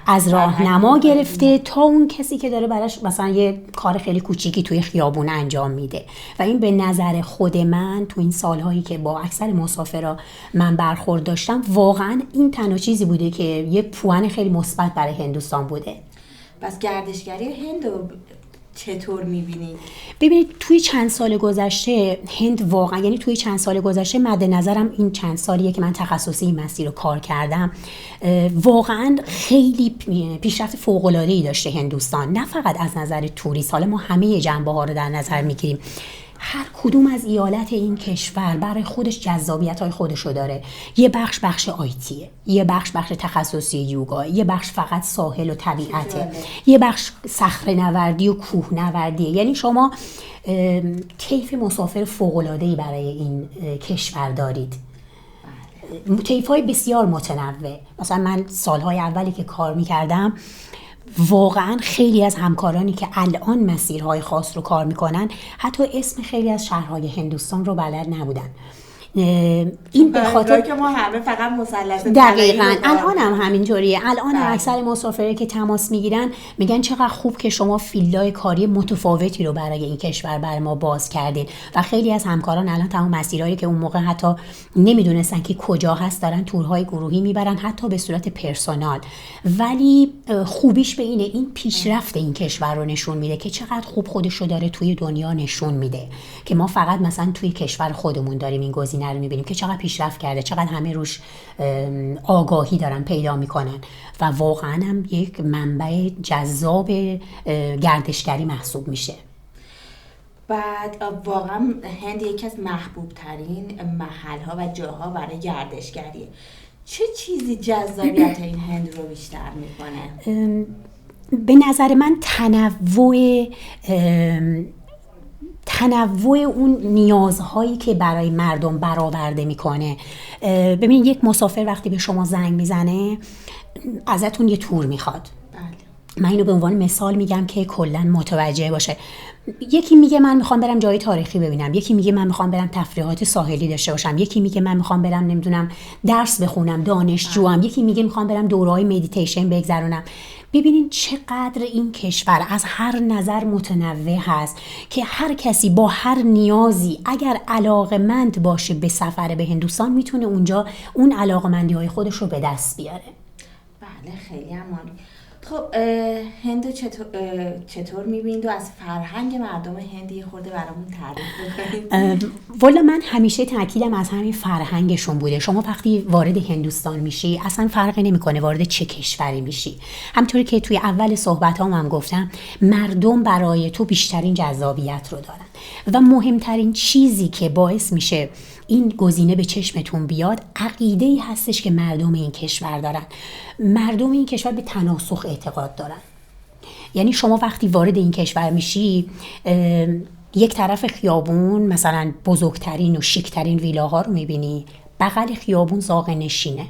C: از راهنما گرفته تا اون کسی که داره براش مثلا یه کار خیلی کوچیکی توی خیابون انجام میده. و این به نظر خود من تو این سالهایی که با اکثر مسافرا من برخورد داشتم واقعا این تنها چیزی بوده که یه پوان خیلی مثبت برای هندوستان بوده.
B: پس گردشگری هند چطور می‌بینید؟
C: ببینید توی چند سال گذشته هند واقعا، یعنی توی چند سال گذشته مد نظرم این چند سالیه که من تخصصی این مسیر رو کار کردم، واقعا خیلی پیشرفت فوق‌العاده‌ای داشته هندوستان، نه فقط از نظر توریست. حالا ما همه جنبه‌ها رو در نظر می‌گیریم. هر کدوم از ایالت این کشور برای خودش جذابیت‌های خودشو داره. یه بخش آیتیه، یه بخش تخصصی یوگا، یه بخش فقط ساحل و طبیعته، یه بخش صخره‌نوردی و کوهنوردیه. یعنی شما طیف مسافر فوق‌العاده‌ای برای این کشور دارید. طیف‌های بسیار متنوع. مثلا من سالهای اولی که کار می‌کردم، واقعا خیلی از همکارانی که الان مسیرهای خاص رو کار میکنن حتی اسم خیلی از شهرهای هندوستان رو بلد نبودن. این به خاطر
B: که ما همه فقط مثلث
C: دقیقاً الان هم همینطوریه. الان هم اکثر مسافرایی که تماس میگیرن میگن چقدر خوب که شما فیلدهای کاری متفاوتی رو برای این کشور برای ما باز کردین. و خیلی از همکاران الان تمام مسیرهایی که اون موقع حتی نمیدونستن که کجا هست دارن تورهای گروهی میبرن، حتی به صورت پرسونال. ولی خوبیش به اینه، این پیشرفت این کشور رو نشون میده که چقدر خوب خودشو داره توی دنیا نشون میده، که ما فقط مثلا توی کشور خودمون داریم این گزینه رو میبینیم که چقدر پیشرفت کرده، چقدر همه روش آگاهی دارن پیدا میکنن و واقعا هم یک منبع جذاب گردشگری محسوب میشه.
B: بعد واقعا هند یکی از محبوب ترین محل ها و جاها برای گردشگریه. چه چیزی جذابیت این هند رو بیشتر میکنه؟
C: به نظر من تنوع اون نیازهایی که برای مردم برآورده میکنه. ببینید یک مسافر وقتی به شما زنگ میزنه ازتون یه تور میخواد. من اینو به عنوان مثال میگم که کلا متوجه باشه. یکی میگه من میخوام برم جای تاریخی ببینم، یکی میگه من میخوام برم تفریحات ساحلی داشته باشم، یکی میگه من میخوام برم نمیدونم درس بخونم، دانشجوام، یکی میگه میخوام برم دوره‌های مدیتیشن بگذرونم. ببینین چقدر این کشور از هر نظر متنوع هست که هر کسی با هر نیازی اگر علاقمند باشه به سفر به هندوستان میتونه اونجا اون علاقمندی‌های خودش رو به دست بیاره.
B: بله خیلی عالی. خب هندو چطور میبینید و از فرهنگ مردم هند یه خورده برامون تعریف بکنید؟
C: والا من همیشه تاکیدم از همین فرهنگشون بوده. شما وقتی وارد هندوستان میشی اصلا فرقی نمیکنه وارد چه کشوری میشی. همونطوری که توی اول صحبتام هم گفتم، مردم برای تو بیشترین جذابیت رو دارن و مهمترین چیزی که باعث میشه این گزینه به چشمتون بیاد عقیده‌ای هستش که مردم این کشور دارن. مردم این کشور به تناسخ اعتقاد دارن. یعنی شما وقتی وارد این کشور میشی یک طرف خیابون مثلا بزرگترین و شیکترین ویلاها رو میبینی، بغل خیابون زاغ نشینه.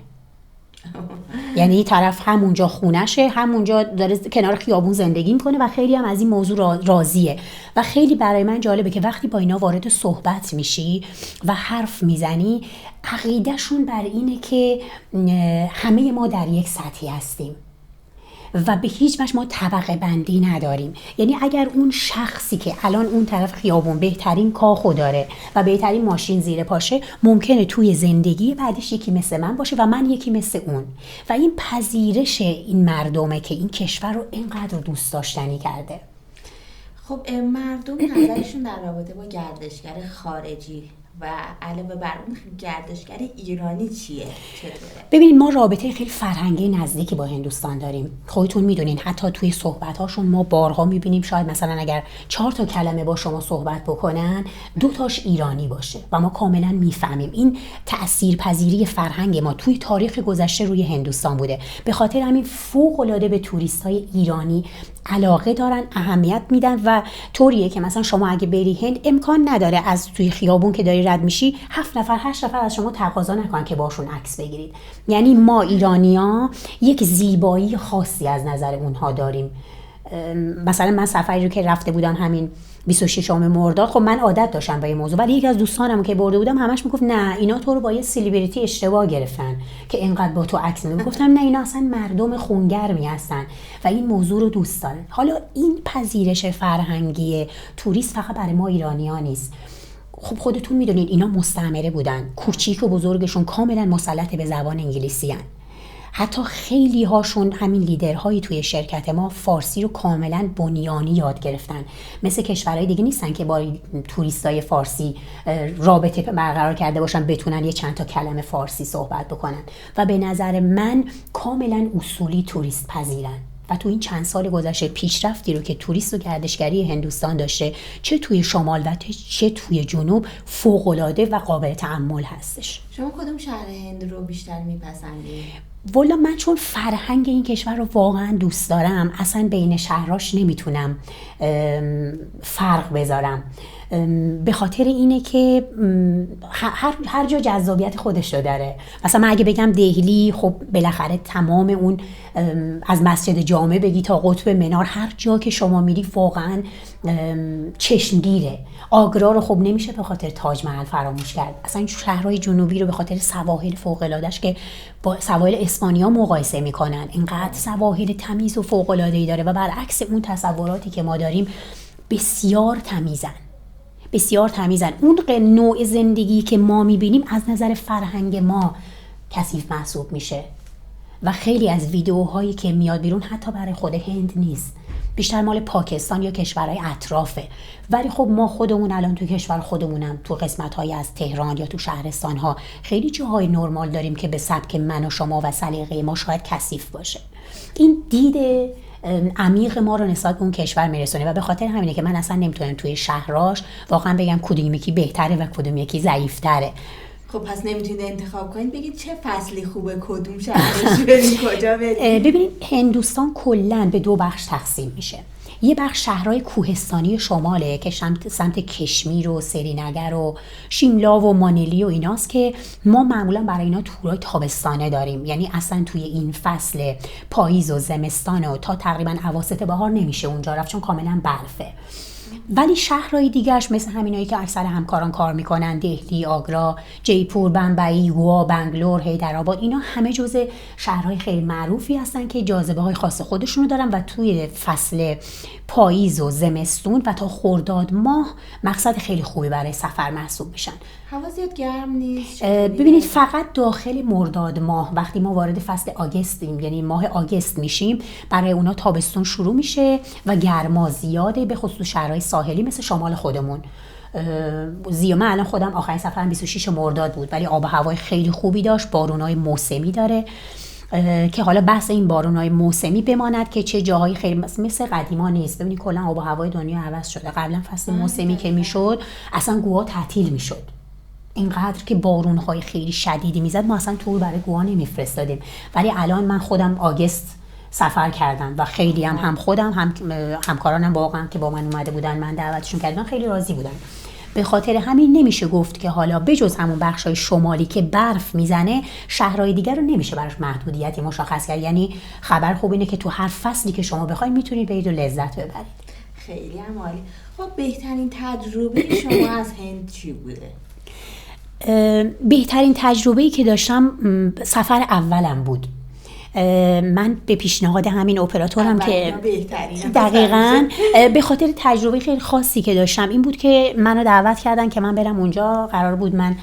C: یعنی طرف همونجا خونشه، همونجا داره کنار خیابون زندگی میکنه و خیلی هم از این موضوع راضیه. و خیلی برای من جالبه که وقتی با اینا وارد صحبت میشی و حرف میزنی، عقیدهشون بر اینه که همه ما در یک سطحی هستیم و به هیچ وجه ما طبقه بندی نداریم. یعنی اگر اون شخصی که الان اون طرف خیابون بهترین کاخو داره و بهترین ماشین زیر پاشه، ممکنه توی زندگی بعدش یکی مثل من باشه و من یکی مثل اون. و این پذیرش این مردمه که این کشور رو اینقدر دوست داشتنی کرده.
B: خب مردم نظرشون در رابطه با گردشگر خارجی و علاوه بر اون گردشگر ایرانی چیه؟ چطوره؟
C: ببینید ما رابطه خیلی فرهنگی نزدیکی با هندوستان داریم. خودتون میدونین حتی توی صحبت‌هاشون ما بارها میبینیم شاید مثلا اگر 4 تا کلمه با شما صحبت بکنن 2 تاش ایرانی باشه و ما کاملا میفهمیم. این تأثیرپذیری فرهنگ ما توی تاریخ گذشته روی هندوستان بوده. به خاطر همین فوق‌العاده به توریست‌های ایرانی علاقه دارن، اهمیت میدن و طوریه که مثلا شما اگه بری هند امکان نداره از توی خیابون که داری رد میشی 7 نفر 8 نفر از شما تقاضا نکنن که باشون عکس بگیرید. یعنی ما ایرانی‌ها یک زیبایی خاصی از نظر اونها داریم. مثلا من سفری رو که رفته بودم همین 26 مرداد، خب من عادت داشتم با این موضوع، ولی یکی از دوستانم که برده بودم همش میگفت نه اینا تو رو با یه سلبریتی اشتباه گرفتن که اینقدر با تو عکس میگیرن. گفتم نه اینا اصلا مردم خونگرمی هستن و این موضوع رو دوست دارن. حالا این پذیرش فرهنگی توریست فقط برای ما ایرانی‌ها نیست. خب خودتون میدونید اینا مستعمره بودن، کوچیک و بزرگشون کاملا مسلط به زبان انگلیسی هن. حتی خیلی هاشون همین لیدرهایی توی شرکت ما فارسی رو کاملا بنیانی یاد گرفتن. مثل کشورهای دیگه نیستن که با توریستای فارسی رابطه برقرار کرده باشن بتونن یه چند تا کلمه فارسی صحبت بکنن و به نظر من کاملا اصولی توریست پذیرن و تو این چند سال گذشته پیشرفتی رو که توریست و گردشگری هندوستان داشته، چه توی شمال و چه توی جنوب، فوق‌العاده و قابل تأمل هستش.
B: شما کدوم شهر هند رو بیشتر میپسندید؟
C: والا من چون فرهنگ این کشور رو واقعا دوست دارم، اصلا بین شهراش نمیتونم فرق بذارم. به خاطر اینه که هر جا جذابیت خودش رو داره. مثلا من اگه بگم دهلی، خب بالاخره تمام اون از مسجد جامع بگی تا قطب منار، هر جا که شما میری واقعا چشمگیره. آگرا رو خب نمیشه به خاطر تاج محل فراموش کرد. اصلا این شهرهای جنوبی رو به خاطر سواحل فوق‌العاده‌اش که با سواحل اسپانیا مقایسه میکنن، اینقدر سواحل تمیز و فوق‌العاده‌ای داره و برعکس اون تصوراتی که ما داریم بسیار تمیزن. بسیار تمیزن. اون نوع زندگی که ما میبینیم از نظر فرهنگ ما کثیف محسوب میشه و خیلی از ویدیوهایی که میاد بیرون حتی برای خود هند نیست، بیشتر مال پاکستان یا کشورهای اطرافه. ولی خب ما خودمون الان تو کشور خودمونم تو قسمت‌های از تهران یا تو شهرستان‌ها خیلی جاهای نرمال داریم که به سبک من و شما و سلیقه ما شاید کثیف باشه. این دید عمیق ما رو نسبت به اون کشور میرسونه و به خاطر همینه که من اصلا نمیتونم توی شهراش واقعا بگم کدوم یکی بهتره و کدوم یکی ضعیف‌تره.
B: خب پس نمیتونید انتخاب کنید بگید چه فصلی خوبه، کدوم شهرش بریم، کجا بریم؟
C: ببینید هندوستان کلاً به 2 بخش تقسیم میشه. یه بخش شهرهای کوهستانی شماله که سمت کشمیر و سرینگر و شیملا و مانیلی و ایناست که ما معمولا برای اینا تورای تابستانه داریم. یعنی اصلا توی این فصل پاییز و زمستان و تا تقریبا اواسط بهار نمیشه اونجا رفت چون کاملا برفه. ولی شهرهای دیگرش مثل همینایی که اکثر همکاران کار میکنن، دهلی، آگرا، جیپور، بمبئی، گوا، بنگلور، حیدرآباد، اینا همه جزء شهرهای خیلی معروفی هستن که جاذبه های خاص خودشونو دارن و توی فصل پاییز و زمستون و تا خرداد ماه مقصد خیلی خوبی برای سفر محسوب میشن.
B: هوا زیاد گرم نیست؟
C: ببینید فقط داخل مرداد ماه وقتی ما وارد فصل آگستیم، یعنی ماه آگست میشیم، برای اونا تابستون شروع میشه و گرما زیاده، به خصوص شهرهای ساحلی مثل شمال خودمون. من الان خودم آخرین سفرم 26 مرداد بود ولی آب و هوای خیلی خوبی داشت، بارونای موسمی داره که حالا بحث این بارونای موسمی بماند که چه جاهای خیلی مثل قدیما نیست. ببینید کلا آب و هوای دنیا عوض شده. قبلا فصل موسمی که میشد اصلا گوا تعطیل میشد، اینقدر که بارون‌های خیلی شدیدی میزد ما اصلا تور برای گوا نمیفرستادیم. ولی الان من خودم آگست سفر کردم و خیلی هم خودم هم همکارانم واقعا که با من اومده بودن، من دعوتشون کردم، خیلی راضی بودن. به خاطر همین نمیشه گفت که حالا بجز همون بخشای شمالی که برف میزنه شهرهای دیگر رو نمیشه براش محدودیتی مشخص کرد. یعنی خبر خوب اینه که تو هر فصلی که شما بخواید میتونید برید و لذت ببرید.
B: خیلی هم عالی. خب بهترین تجربه شما از هند چی بوده؟
C: بهترین تجربه‌ای که داشتم سفر اولم بود. من به پیشنهاد همین اپراتورم که دقیقاً به خاطر تجربه خیلی خاصی که داشتم این بود که منو دعوت کردن که من برم اونجا. قرار بود من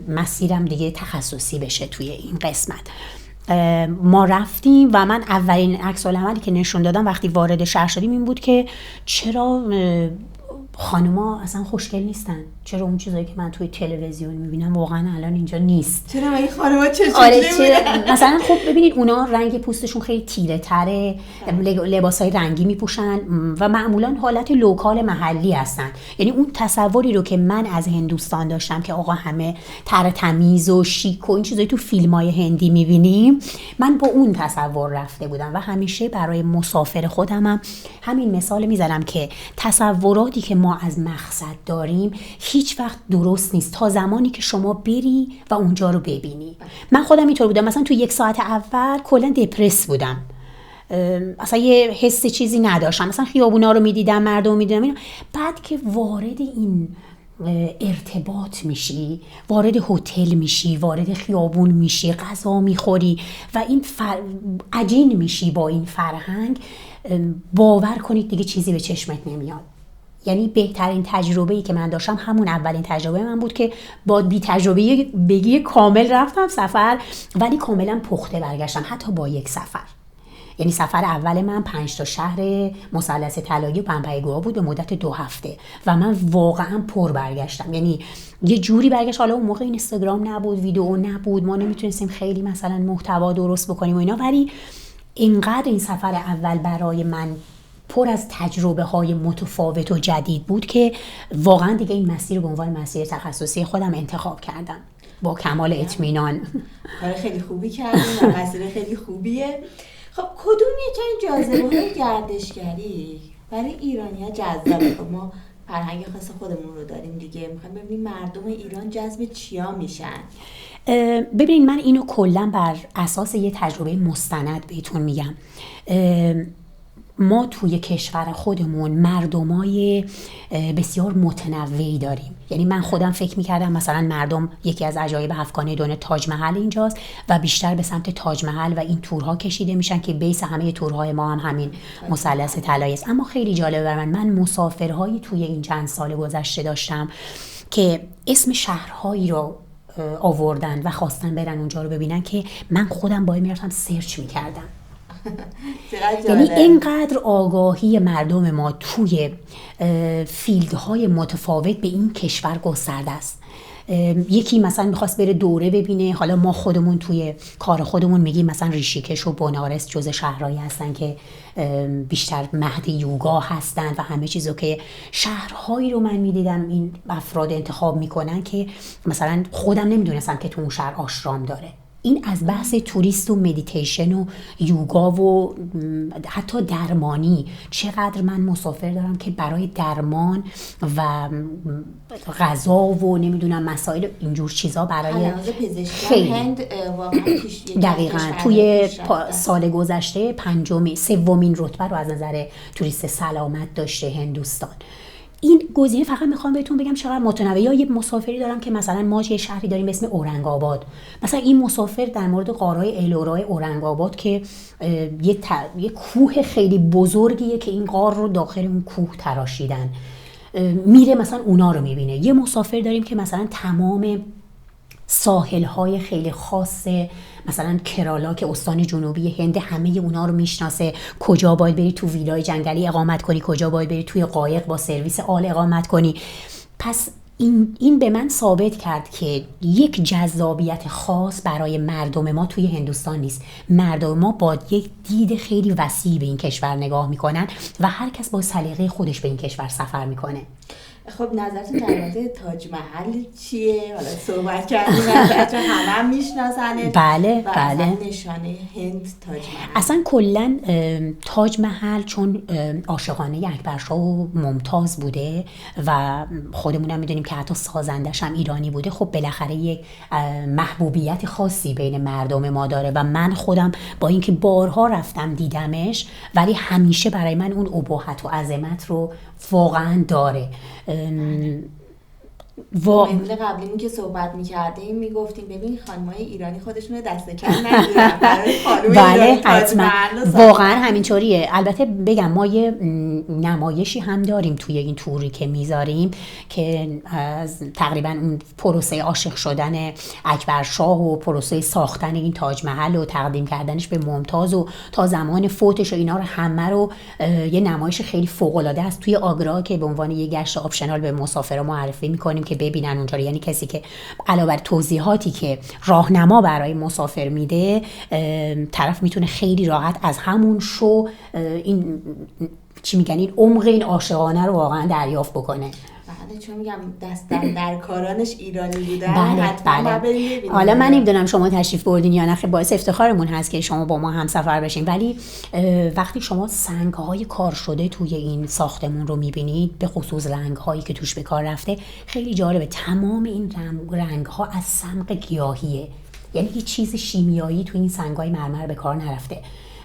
C: مسیرم دیگه تخصصی بشه توی این قسمت. ما رفتیم و من اولین عکس العملی که نشون دادم وقتی وارد شهر شدیم این بود که چرا خانوما اصلا خوشگل نیستن، چرا اون چیزایی که من توی تلویزیون میبینم واقعا الان اینجا نیست،
B: چرا این خانوما چه
C: مثلا خب ببینید اونا رنگ پوستشون خیلی تیره تره، لباسای رنگی میپوشن و معمولا حالت لوکال محلی هستن. یعنی اون تصوری رو که من از هندوستان داشتم که آقا همه تر تمیز و شیک و این چیزایی تو فیلمای هندی میبینیم، من با اون تصور رفته بودم و همیشه برای مسافر خودمم همین مثال میزنم که تصوراتی که ما از مقصد داریم هیچ وقت درست نیست تا زمانی که شما بری و اونجا رو ببینی. من خودم اینطور بودم، مثلا تو 1 ساعت اول کلا دپرس بودم، اصلا یه حس چیزی نداشتم، مثلا خیابونا رو میدیدم، مردم میدیدم. بعد که وارد این ارتباط میشی، وارد هتل میشی، وارد خیابون میشی، غذا میخوری و این عجین میشی با این فرهنگ، باور کنید دیگه چیزی به چشمت نمیاد. یعنی بهترین تجربه‌ای که من داشتم همون اولین تجربه من بود که با بی تجربه بگی کامل رفتم سفر ولی کاملا پخته برگشتم، حتی با 1 سفر. یعنی سفر اول من 5 تا شهر مثلث طلایی و بمبئی گوا بود به مدت 2 هفته و من واقعا پر برگشتم. یعنی یه جوری برگشت، حالا اون موقع اینستاگرام نبود، ویدیو نبود، ما نمیتونستیم خیلی مثلا محتوا درست بکنیم و اینا، ولی اینقدر این سفر اول برای من پر از تجربه های متفاوت و جدید بود که واقعا دیگه این مسیر رو به عنوان مسیر تخصصی خودم انتخاب کردم با کمال اطمینان.
B: کار خیلی خوبی کردیم و مسیر خیلی خوبیه. خب کدوم یکی از جاذبه‌های گردشگری برای ایرانی‌ها جذابه؟ خب ما فرهنگ خاص خودمون رو داریم دیگه، میخوایم ببینیم مردم ایران جذب چیا میشن.
C: ببینید من اینو کلا بر اساس یه تجربه مستند بهتون میگم. ما توی کشور خودمون مردمای بسیار متنوعی داریم. یعنی من خودم فکر میکردم مثلا مردم یکی از عجایب افغان دنیا تاج محل اینجاست و بیشتر به سمت تاج محل و این تورها کشیده میشن که بیس همه تورهای ما هم همین مثلث طلایی است. اما خیلی جالبه برای من مسافرهایی توی این چند سال گذشته داشتم که اسم شهرهایی رو آوردن و خواستن برن اونجا رو ببینن که من خودم باید میرفتم سرچ میکردم. یعنی اینقدر آگاهی مردم ما توی فیلدهای متفاوت به این کشور گسترده است. یکی مثلا میخواست بره دوره ببینه، حالا ما خودمون توی کار خودمون میگیم مثلا ریشیکش و بنارس جز شهرهایی هستن که بیشتر مهد یوگا هستن و همه چیزو که شهرهایی رو من میدیدم این افراد انتخاب میکنن که مثلا خودم نمیدونستم که تو اون شهر آشرام داره. این از بحث توریست و مدیتیشن و یوگا و حتی درمانی، چقدر من مسافر دارم که برای درمان و غذا و نمیدونم مسائل اینجور چیزا برای
B: خیلی هند واقعا
C: دقیقاً توی سال گذشته سومین رتبه رو از نظر توریست سلامت داشته هندوستان. این گزینه فقط میخوام بهتون بگم چقدر متنوع. یا یه مسافری دارم که مثلا ما یه شهری داریم به اسم اورنگ آباد، مثلا این مسافر در مورد غارهای ایلورای اورنگ آباد که یه کوه خیلی بزرگیه که این غار رو داخل اون کوه تراشیدن، میره مثلا اونا رو میبینه. یه مسافر داریم که مثلا تمام ساحل‌های خیلی خاص مثلا کرالا که استان جنوبی هند همه اونا رو میشناسه، کجا باید بری تو ویلای جنگلی اقامت کنی، کجا باید بری توی قایق با سرویس آل اقامت کنی. پس این به من ثابت کرد که یک جذابیت خاص برای مردم ما توی هندوستان نیست. مردم ما با یک دید خیلی وسیع به این کشور نگاه میکنن و هر کس با سلیقه خودش به این کشور سفر میکنه.
B: خب نظرتون در مورد تاج محل چیه؟ حالا صحبت کردیم چون همه میشناسنه.
C: بله.
B: نشانه هند تاج محل.
C: اصلا کلا تاج محل چون عاشقانه اکبرشاه و ممتاز بوده و خودمونم میدونیم که حتی سازندش هم ایرانی بوده، خب بالاخره یک محبوبیت خاصی بین مردم ما داره و من خودم با اینکه بارها رفتم دیدمش ولی همیشه برای من اون ابهت و عظمت رو واقعا داره.
B: مهمون قبلیمون که صحبت می‌کردیم میگفتیم ببین خانم‌های ایرانی خودشون دست کم نگیرن برای خانم ایرانی
C: حتما واقعا همینطوریه. البته بگم ما یه نمایشی هم داریم توی این توری که میذاریم که از تقریبا اون پروسه عاشق شدن اکبرشاه و پروسه ساختن این تاج محل و تقدیم کردنش به ممتاز و تا زمان فوتش و اینا رو همه رو یه نمایش خیلی فوق‌العاده است توی آگرا که به عنوان یه گشت آپشنال به مسافرا معرفی می‌کنیم که ببینن اونجا. یعنی کسی که علاوه بر توضیحاتی که راهنما برای مسافر میده، طرف میتونه خیلی راحت از همون شو این چی میگن این عمق این عاشقانه رو واقعا دریافت بکنه.
B: بله چون میگم دستن در کارانش ایرانی بودن.
C: بله. حالا من نمیدونم شما تشریف بردین یا نه، باعث افتخارمون هست که شما با ما هم سفر بشین، ولی وقتی شما سنگ‌های کار شده توی این ساختمون رو میبینید، به خصوص رنگ‌هایی که توش به کار رفته، خیلی جالبه. تمام این رنگ‌ها از صمغ گیاهیه، یعنی هیچ چیز شیمیایی توی این سنگ‌های مرمر به کار نرفته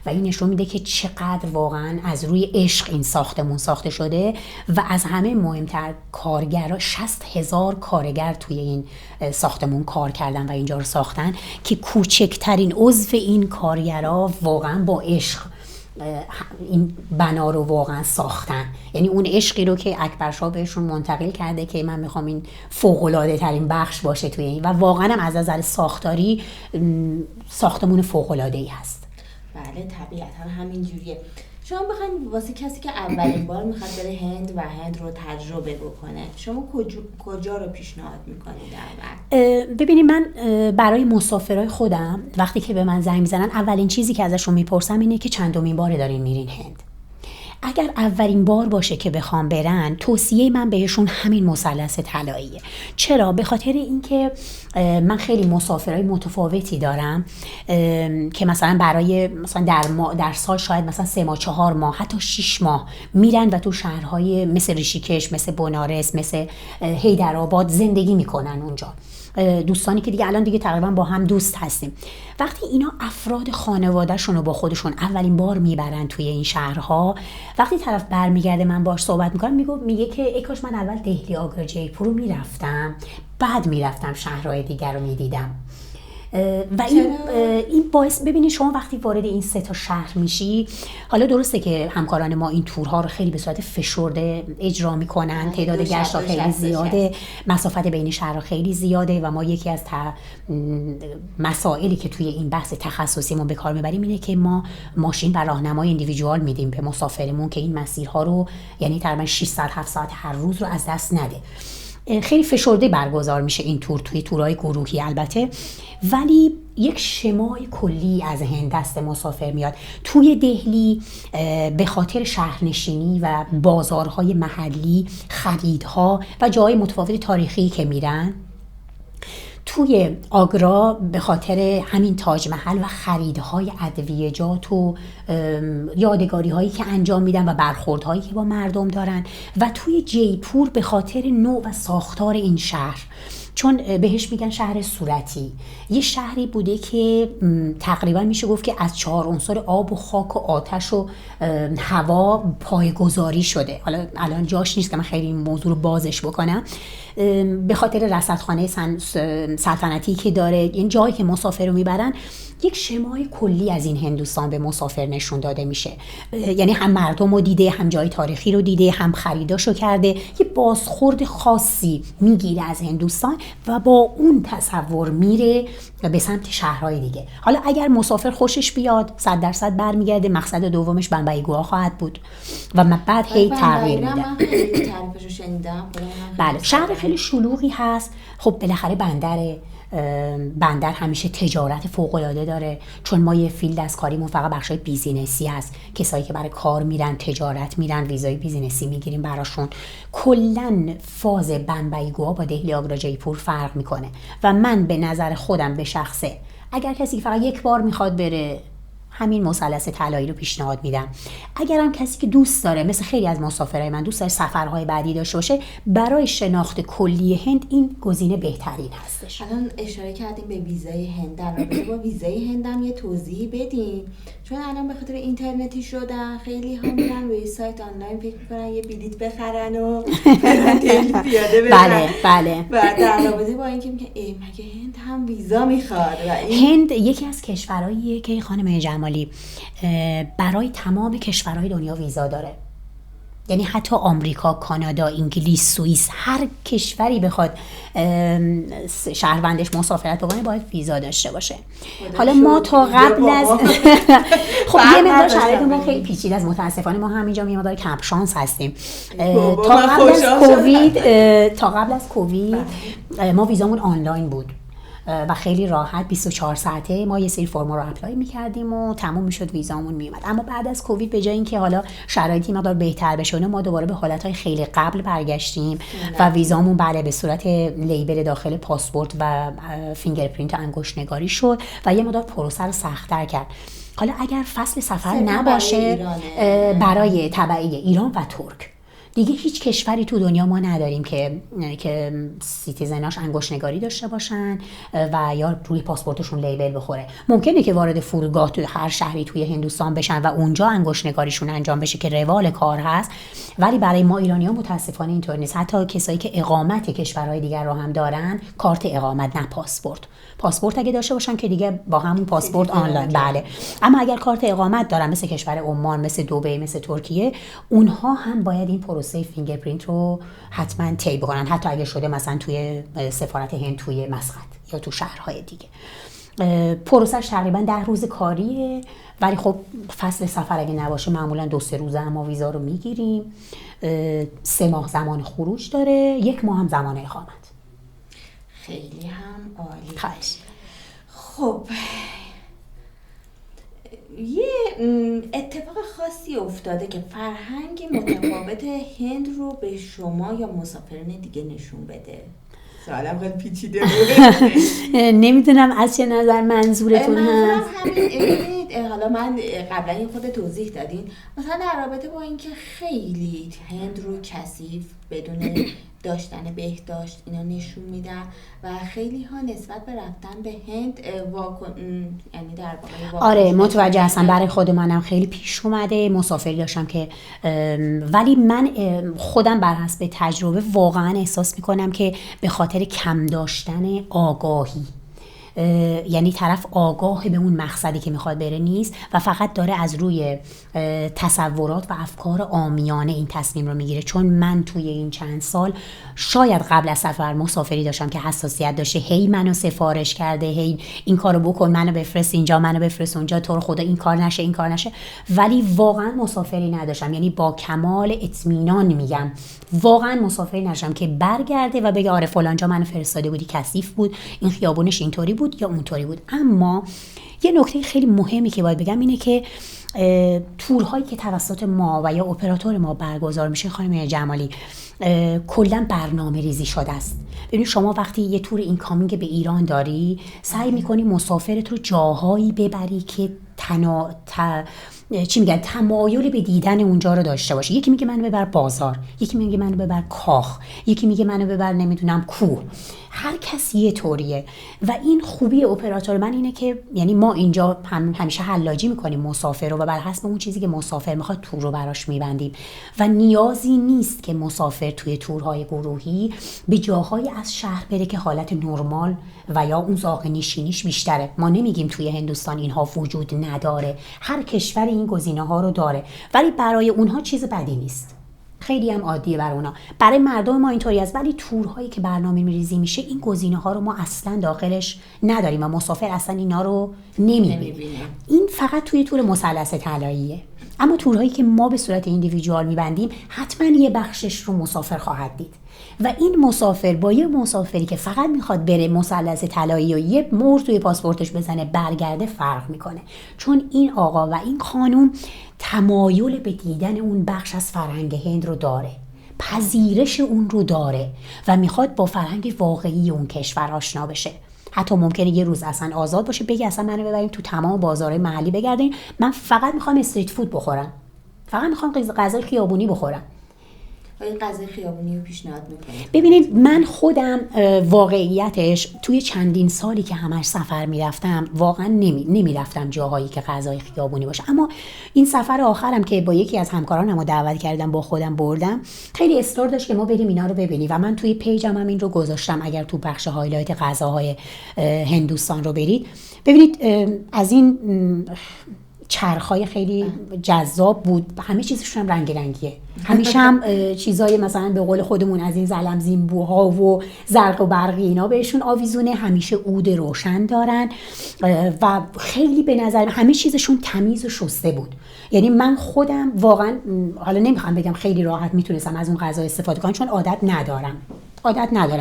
C: و این نشون میده که چقدر واقعا از روی عشق این ساختمون ساخته شده و از همه مهمتر کارگرها 60,000 کارگر توی این ساختمون کار کردن و اینجا رو ساختن که کوچکترین عضو این کارگرها واقعا با عشق این بنا رو واقعا ساختن. یعنی اون عشقی رو که اکبرشاه بهشون منتقل کرده که من میخوام این فوق‌العاده ترین بخش باشه توی این، و واقعا هم از نظر ساختاری ساختمون فوق‌العاده‌ای هست.
B: بله طبیعتا همین جوریه. شما بخواید واسه کسی که اولین بار میخواد بره هند و هند رو تجربه بکنه، شما کجا رو پیشنهاد میکنید اول؟
C: ببینید من برای مسافرای خودم وقتی که به من زنگ میزنن اولین چیزی که ازشون میپرسم اینه که چندمین بار دارین میرین هند. اگر اولین بار باشه که بخوام برن، توصیه من بهشون همین مثلث طلاییه. چرا؟ به خاطر اینکه من خیلی مسافرای متفاوتی دارم که مثلا برای مثلا در سال شاید مثلا 3 ماه 4 ماه حتی 6 ماه میرن و تو شهرهای مثل ریشیکش، مثل بنارس، مثل حیدرآباد زندگی میکنن اونجا. دوستانی که دیگه الان دیگه تقریبا با هم دوست هستیم. وقتی اینا افراد خانواده‌شون رو با خودشون اولین بار میبرن توی این شهرها، وقتی طرف برمیگرده من باهاش صحبت میکنم میگه که ای کاش من اول دهلی، آگرا، جیپور رو میرفتم، بعد میرفتم شهرهای دیگر رو میدیدم. و این باعث، ببینید شما وقتی وارد این 3 تا شهر میشی، حالا درسته که همکاران ما این تورها رو خیلی به صورت فشرده اجرا میکنن، تعداد گشت‌ها خیلی زیاده، مسافت بین شهرها خیلی زیاده و ما یکی از مسائلی که توی این بحث تخصصیمون به کار میبریم اینه که ما ماشین و راهنمای ایندیویدوال میدیم به مسافرمون که این مسیرها رو، یعنی تقریبا 6 ساعت 7 ساعت هر روز رو از دست نده. خیلی فشرده برگزار میشه این تور، توی تورهای گروهی البته، ولی یک شمای کلی از هند دست مسافر میاد. توی دهلی به خاطر شهرنشینی و بازارهای محلی، خریدها و جای متفاوت تاریخی که میرن، توی آگرا به خاطر همین تاج محل و خریدهای ادویه‌جات و یادگاری هایی که انجام میدن و برخوردهایی که با مردم دارن، و توی جیپور به خاطر نوع و ساختار این شهر، چون بهش میگن شهر صورتی، یه شهری بوده که تقریبا میشه گفت که از 4 عنصر آب و خاک و آتش و هوا پایه‌گذاری شده. حالا الان جاش نیست که من خیلی این موضوع رو بازش بکنم، به خاطر رصدخانه سلطنتی که داره، این جایی که مسافر رو میبرن، یک شمای کلی از این هندوستان به مسافر نشون داده میشه. یعنی هم مردم رو دیده، هم جای تاریخی رو دیده، هم خریداشو کرده، یه بازخورد خاصی میگیره از هندوستان و با اون تصور میره به سمت شهرهای دیگه. حالا اگر مسافر خوشش بیاد 100% برمیگرده، مقصد دومش بمبئی گوا خواهد بود و بعد هی تغییر میده.
B: من خیلی تعریفشو شنیدم.
C: بله، شهر خیلی شلوغی هست. خب بالاخره بندر همیشه تجارت فوق‌العاده داره، چون ما یه فیلد از کاریمون فقط بخشای بیزینسی هست، کسایی که برای کار میرن، تجارت میرن، ویزای بیزینسی میگیریم براشون. کلاً فاز بمبئی گوا با دهلی، آگرا، جیپور فرق میکنه و من به نظر خودم به شخصه اگر کسی فقط یک بار میخواد بره، همین مثلث طلایی رو پیشنهاد میدم. اگرم کسی که دوست داره، مثل خیلی از مسافرای من، دوست داره سفرهای بعدی داشته باشه، برای شناخت کلی هند این گزینه بهترین هستش.
B: الان اشاره کردیم به ویزای هند، در رابطه با ویزای هند هم یه توضیحی بدین، چون الان به خاطر اینترنتی شدن خیلی ها میرن روی سایت آنلاین فکر میکنن یه بلیط بخرن و دهلی پیاده برن.
C: بله.
B: و در رابطه با اینکه میگن مگه هند هم ویزا میخواد؟
C: هند یکی از کشورهاییه که خانم جمالی برای تمام کشورهای دنیا ویزا داره. یعنی حتی آمریکا، کانادا، انگلیس، سوئیس، هر کشوری بخواد شهروندش مسافرت بکنه باید ویزا داشته باشه. حالا ما تا قبل از خب یه مقدار شرایط ما خیلی پیچیده است، متاسفانه ما همینجا یه مقدار کم شانس هستیم. تا قبل از کووید ما ویزامون آنلاین بود و خیلی راحت 24 ساعته ما یه سری فرما رو اپلای می‌کردیم و تموم می‌شد ویزامون میومد. اما بعد از کووید به جای اینکه حالا شرایطی مقدار بهتر بشه، ما دوباره به حالت‌های خیلی قبل برگشتیم و ویزامون بله به صورت لیبل داخل پاسپورت و فینگرپرینت انگشت نگاری شد و یه مقدار پروسه رو سخت‌تر کرد. حالا اگر فصل سفر نباشه، برای تبعی ایران و ترک، دیگه هیچ کشوری تو دنیا ما نداریم که سیتیزناش انگشت نگاری داشته باشن و یا روی پاسپورتشون لیبل بخوره. ممکنه که وارد فرودگاه تو هر شهری توی هندوستان بشن و اونجا انگشت نگاریشون انجام بشه که روال کار هست، ولی برای ما ایرانی‌ها متاسفانه اینطور نیست. حتی کسایی که اقامت کشورهای دیگر رو هم دارن، کارت اقامت نه پاسپورت اگه داشته باشن که دیگه با همون پاسپورت آنلاین، بله. اما اگر کارت اقامت دارن، مثل کشور عمان، مثل دبی، مثل ترکیه، اونها هم باید این پروسه فینگرپرینت رو حتما طی بکنن، حتی اگه شده مثلا توی سفارت هند توی مسقط یا تو شهرهای دیگه. پروسش تقریبا 10 روز کاریه، ولی خب فصل سفر اگه نباشه معمولا 2-3 روزه ما ویزا رو میگیریم. 3 ماه زمان خروج داره، 1 ماه هم زمان اقامت.
B: خیلی هم عالی.
C: خواهش.
B: خب یه اتفاق خاصی افتاده که فرهنگ متفاوت هند رو به شما یا مسافرین دیگه نشون بده؟ سوالم خیلی پیچیده بود.
C: نمیدونم از چه نظر منظورتون
B: منظورم
C: هست.
B: همین، حالا من قبلا این خود توضیح دادین، مثلا در رابطه با اینکه خیلی هند رو کثیف بدون داشتن بهداشت اینا نشون میدن و خیلی ها نسبت به رفتن به هند یعنی در واقع
C: آره متوجه هستم. برای خود منم خیلی پیش اومده، مسافری داشتم که ولی من خودم بر حسب تجربه واقعا احساس میکنم که به خاطر کم داشتن آگاهی، یعنی طرف آگاه به اون مقصدی که میخواد بره نیست و فقط داره از روی تصورات و افکار عامیانه این تصمیم رو میگیره. چون من توی این چند سال شاید قبل از سفر مسافری داشتم که حساسیت داشته، هی منو سفارش کرده، هی این کارو بکن، منو بفرست اینجا، منو بفرست اونجا، تو رو خدا این کار نشه، این کار نشه، ولی واقعا مسافری نداشتم. یعنی با کمال اطمینان میگم واقعا مسافری نداشتم که برگرده و بگه آره فلان جا منو فرستاده بودی کثیف بود، این خیابونش اینطوری بود یا اونطوری بود. اما یه نکته خیلی مهمی که باید بگم اینه که تورهایی که توسط ما و یا اپراتور ما برگزار میشه خانم جمالی کلا برنامه ریزی شده است. ببینید شما وقتی یه تور اینکامینگ به ایران داری سعی میکنی مسافرت رو جاهایی ببری که تمایل به دیدن اونجا رو داشته باشه. یکی میگه منو ببر بازار، یکی میگه منو ببر کاخ، یکی میگه منو ببر نمیدونم کوه. هر کسی یه طوریه و این خوبی اپراتور من اینه که یعنی ما اینجا همیشه حلاجی میکنیم مسافر رو و بر حسب اون چیزی که مسافر میخواد تور رو براش میبندیم و نیازی نیست که مسافر توی تورهای گروهی به جاهای از شهر بره که حالت نرمال و یا اون زاغ نشینیش بیشتره. ما نمیگیم توی هندوستان اینها وجود نداره، هر کشور این گزینه ها رو داره، ولی برای اونها چیز بدی نیست، خیلی هم عادیه برای اونا. برای مردم ما اینطوری است، ولی تورهایی که برنامه میریزی میشه این گزینه ها رو ما اصلا داخلش نداریم و مسافر اصلا اینا رو نمیبینه. این فقط توی تور مثلث طلاییه. اما تورهایی که ما به صورت ایندیویدوال میبندیم حتما یه بخشش رو مسافر خواهد دید و این مسافر با یه مسافری که فقط میخواد بره مثلث طلایی و یه مهر توی پاسپورتش بزنه برگرده فرق میکنه. چون این آقا و این خانوم تمایل به دیدن اون بخش از فرهنگ هند رو داره، پذیرش اون رو داره و میخواد با فرهنگ واقعی اون کشور آشنا بشه. حتی ممکنه یه روز اصلا آزاد باشه بگه اصلا منو ببریم تو تمام بازارهای محلی بگردین، من فقط میخوام استریت فود بخورم، فقط میخوام غذای خیابونی بخورم.
B: این غذای خیابونی رو پیشنهاد میکنید؟
C: ببینید من خودم واقعیتش توی چندین سالی که همش سفر میرفتم واقعا نمیرفتم جاهایی که غذای خیابونی باشه. اما این سفر آخرم که با یکی از همکارانم رو دعوت کردم با خودم بردم، خیلی اصرار داشت که ما بریم اینا رو ببینیم و من توی پیجم هم این رو گذاشتم. اگر تو بخش هایلایت غذاهای هندوستان رو برید ببینید، از این چرخای خیلی جذاب بود، همه چیزشون هم رنگ رنگیه، همیشه هم چیزای مثلا به قول خودمون از این زلم زینبوها و زرق و برقی اینا بهشون آویزونه، همیشه عود روشن دارن و خیلی به نظر همه چیزشون تمیز و شسته بود. یعنی من خودم واقعا حالا نمیخوام بگم خیلی راحت میتونستم از اون غذا استفاده کنم چون عادت ندارم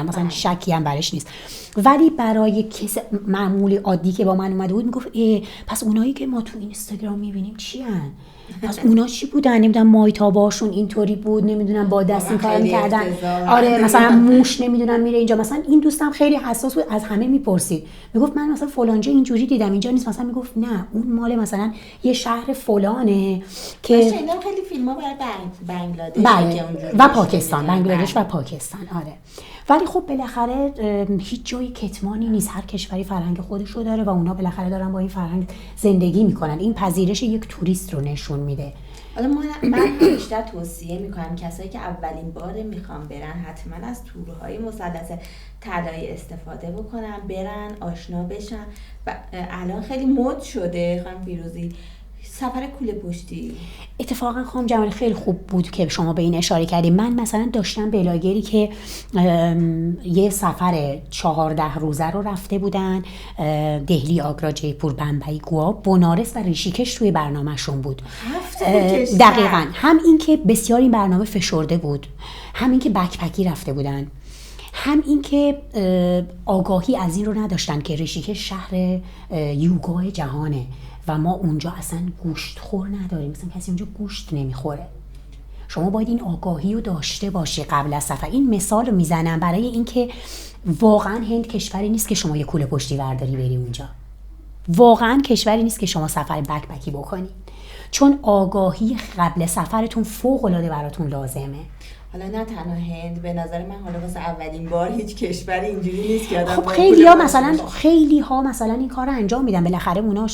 C: مثلا شکی هم برش نیست، ولی برای کس معمولی عادی که با من اومده بود میگفت پس اونایی که ما تو اینستاگرام میبینیم چی هن؟ پس اونا چی بودن؟ نمیدونم مایتاباشون اینطوری بود، نمیدونم با دست این کار میکردن، آره مثلا موش نمیدونم میره اینجا. مثلا این دوستم خیلی حساس بود، از همه میپرسید، میگفت من مثلا فلانجا اینجوری دیدم اینجا نیست، مثلا میگفت نه اون مال مثلا یه شهر فلانه که
B: شنیدم خیلی فیلم‌ها برای بنگلادش
C: بله و پاکستان، بنگلادش و پاکستان. آره ولی خب بالاخره هیچ جای کتمانی نیست، هر کشوری فرهنگ خودش رو داره و اونا بالاخره دارن با این فرهنگ زندگی میکنن. این پذیرش یک توریست رو نشون میده.
B: حالا من بیشتر توصیه میکنم کسایی که اولین بار میخوان برن حتما از تورهای مثلث طلایی استفاده بکنن، برن آشنا بشن و الان خیلی مد شده خانم فیروزی، سفر کوله پشتی
C: اتفاقا خانم جمالی خیلی خوب بود که شما به این اشاره کردیم. من مثلا داشتم بلاگری که یه سفر 14 روزه رو رفته بودن، دهلی، آگرا، جیپور، بمبئی، گوا، بنارس و ریشیکش توی برنامهشون بود. دقیقاً هم این که بسیار این برنامه فشرده بود، هم این که بکپکی رفته بودن، هم این که آگاهی از این رو نداشتن که ریشیکش شهر یوگا جهانه و ما اونجا اصلا گوشت خور نداریم، مثلا کسی اونجا گوشت نمیخوره. شما باید این آگاهی رو داشته باشی قبل از سفر. این مثال رو میزنم برای اینکه واقعا هند کشوری نیست که شما یه کوله پشتی ورداری بری اونجا، واقعا کشوری نیست که شما سفر بکپکی بکنید، چون آگاهی قبل سفرتون فوق العاده براتون لازمه.
B: حالا نه تنها هند، به نظر من حالا واسه اولین بار هیچ کشوری اینجوری نیست که آدم
C: خب خیلی ها مثلا این کار رو انجام میدن، بالاخره اونا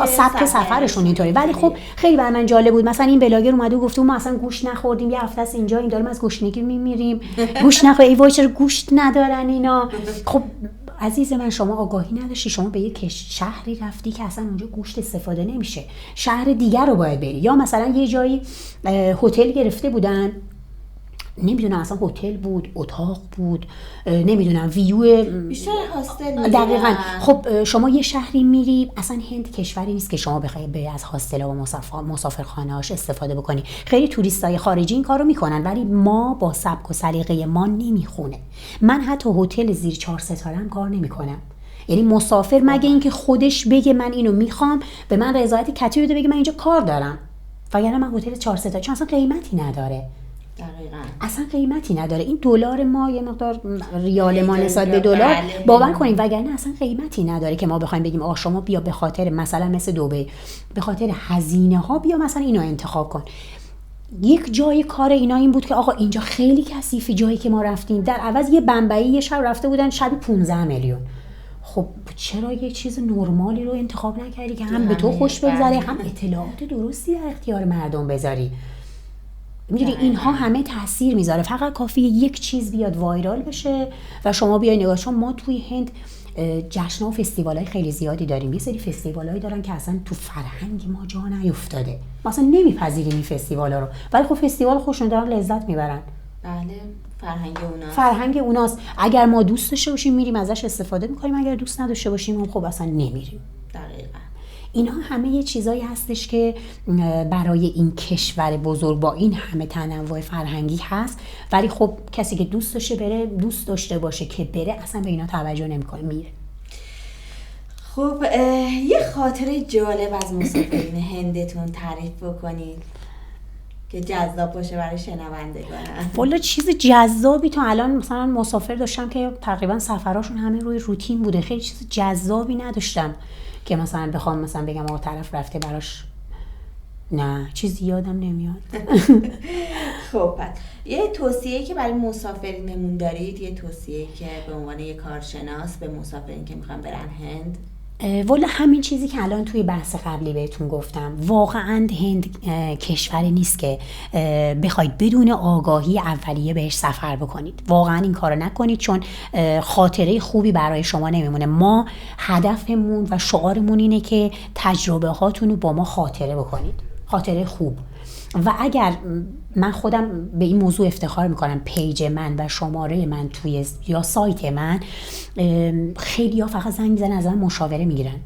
C: سبک سفرشون اینطوری. ولی خب خیلی برای من جالب بود، مثلا این بلاگر اومده و گفته ما اصلا گوشت نخوردیم، یه هفته است اینجا این داریم از گوشتنگی میمیریم، گوشت نخوریم، ای وای چرا گوشت ندارن اینا. خب عزیز من، شما آگاهی نداشتی، شما به یک شهری رفتی که اصلا اونجا گوشت استفاده نمیشه، شهر دیگر رو باید بری. یا مثلا یه جایی هتل گرفته بودن، نمیدونم اصلا هتل بود، اتاق بود، نمیدونم ویو،
B: بیشتر هاستل.
C: دقیقاً. خب شما یه شهری میری، اصلا هند کشوری نیست که شما بخوای از هاستل و مسافرخانه‌هاش استفاده بکنی. خیلی توریستای خارجی این کارو میکنن، ولی ما با سبک و سلیقه ما نمیخونه. من حتی هتل زیر 4 ستاره هم کار نمیکنم. یعنی مسافر مگه اینکه خودش بگه من اینو میخوام، به من رضایت کتبی بده، بگه من اینجا کار دارم، وگرنه من هتل 4 ستاره، چون اصلا قیمتی نداره.
B: دقیقاً.
C: اصلا قیمتی نداره. این دلار ما یه مقدار ریال ما نسبت به دلار باور کنیم، وگرنه اصلا قیمتی نداره که ما بخوایم بگیم آقا شما بیا به خاطر مثلا مثل دبی، به خاطر هزینه ها بیا مثلا اینو انتخاب کن. یک جای کار اینا این بود که آقا اینجا خیلی کثیفه، جایی که ما رفتیم، در عوض یه بمبئی یه شب رفته بودن شب 15 میلیون. خب چرا یه چیز نرمالی رو انتخاب نکردی که هم به تو خوش بگذره، هم اطلاعات درستی در اختیار مردم بذاری؟ میدونی اینها همه تاثیر میذاره. فقط کافیه یک چیز بیاد وایرال بشه و شما بیای نگاه. چون ما توی هند جشن‌ها و فستیوال‌های خیلی زیادی داریم. یه سری فستیوال‌هایی دارن که اصلا تو فرهنگ ما جا نیفتاده، ما اصلا نمیپذیریم این فستیوالا رو، ولی خب فستیوال خوشون دارن، لذت میبرن.
B: بله،
C: فرهنگ اوناست. اگر ما دوست داشته باشیم میریم ازش استفاده میکنیم، اگر دوست نداشته باشیم خب اصلا نمیریم.
B: دقیقاً.
C: اینها همه یه چیزایی هستش که برای این کشور بزرگ با این همه تنوع فرهنگی هست، ولی خب کسی که دوست داشته باشه که بره اصلا به اینا توجه نمیکنه، میره.
B: خب یه خاطره جالب از مسافرین هندتون تعریف بکنید که جذاب باشه برای شنوندگان.
C: والا چیز جذابی تا الان مثلا مسافر داشتم که تقریبا سفراشون همه روی روتین بوده، خیلی چیز جذابی نداشتم که مثلا بخوام مثلا بگم آقا طرف رفته براش، نه چیزی یادم نمیاد.
B: خب یه توصیه‌ای که برای مسافرینمون دارید، یه توصیه‌ای که به عنوان یه کارشناس به مسافرین که میخوان برن هند؟
C: والا همین چیزی که الان توی بحث قبلی بهتون گفتم، واقعا هند کشوری نیست که بخواید بدون آگاهی اولیه بهش سفر بکنید. واقعا این کارو نکنید، چون خاطره خوبی برای شما نمیمونه. ما هدفمون و شعارمون اینه که تجربه هاتون رو با ما خاطره بکنید، خاطره خوب. و اگر من خودم به این موضوع افتخار میکنم، پیج من و شماره من توی یا سایت من، خیلی ها فقط زنگ میزنن از من مشاوره میگیرن،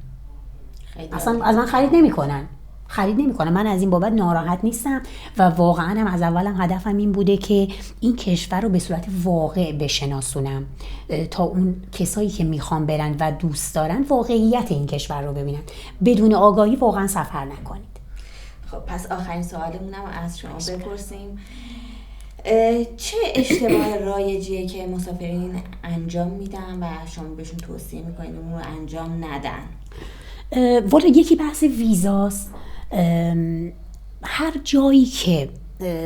C: اصلا از من خرید نمیکنن. من از این بابت ناراحت نیستم و واقعا هم از اولم هدفم این بوده که این کشور رو به صورت واقع بشناسونم تا اون کسایی که میخوان برن و دوست دارن واقعیت این کشور رو ببینن. بدون آگاهی واقعا سفر نکنید.
B: خب پس آخرین سوالمونم از شما بپرسیم، چه اشتباه رایجیه که مسافرین انجام میدن و شما بهشون توصیه میکنید اون رو انجام ندن؟
C: والا یکی بحث ویزاست. هر جایی که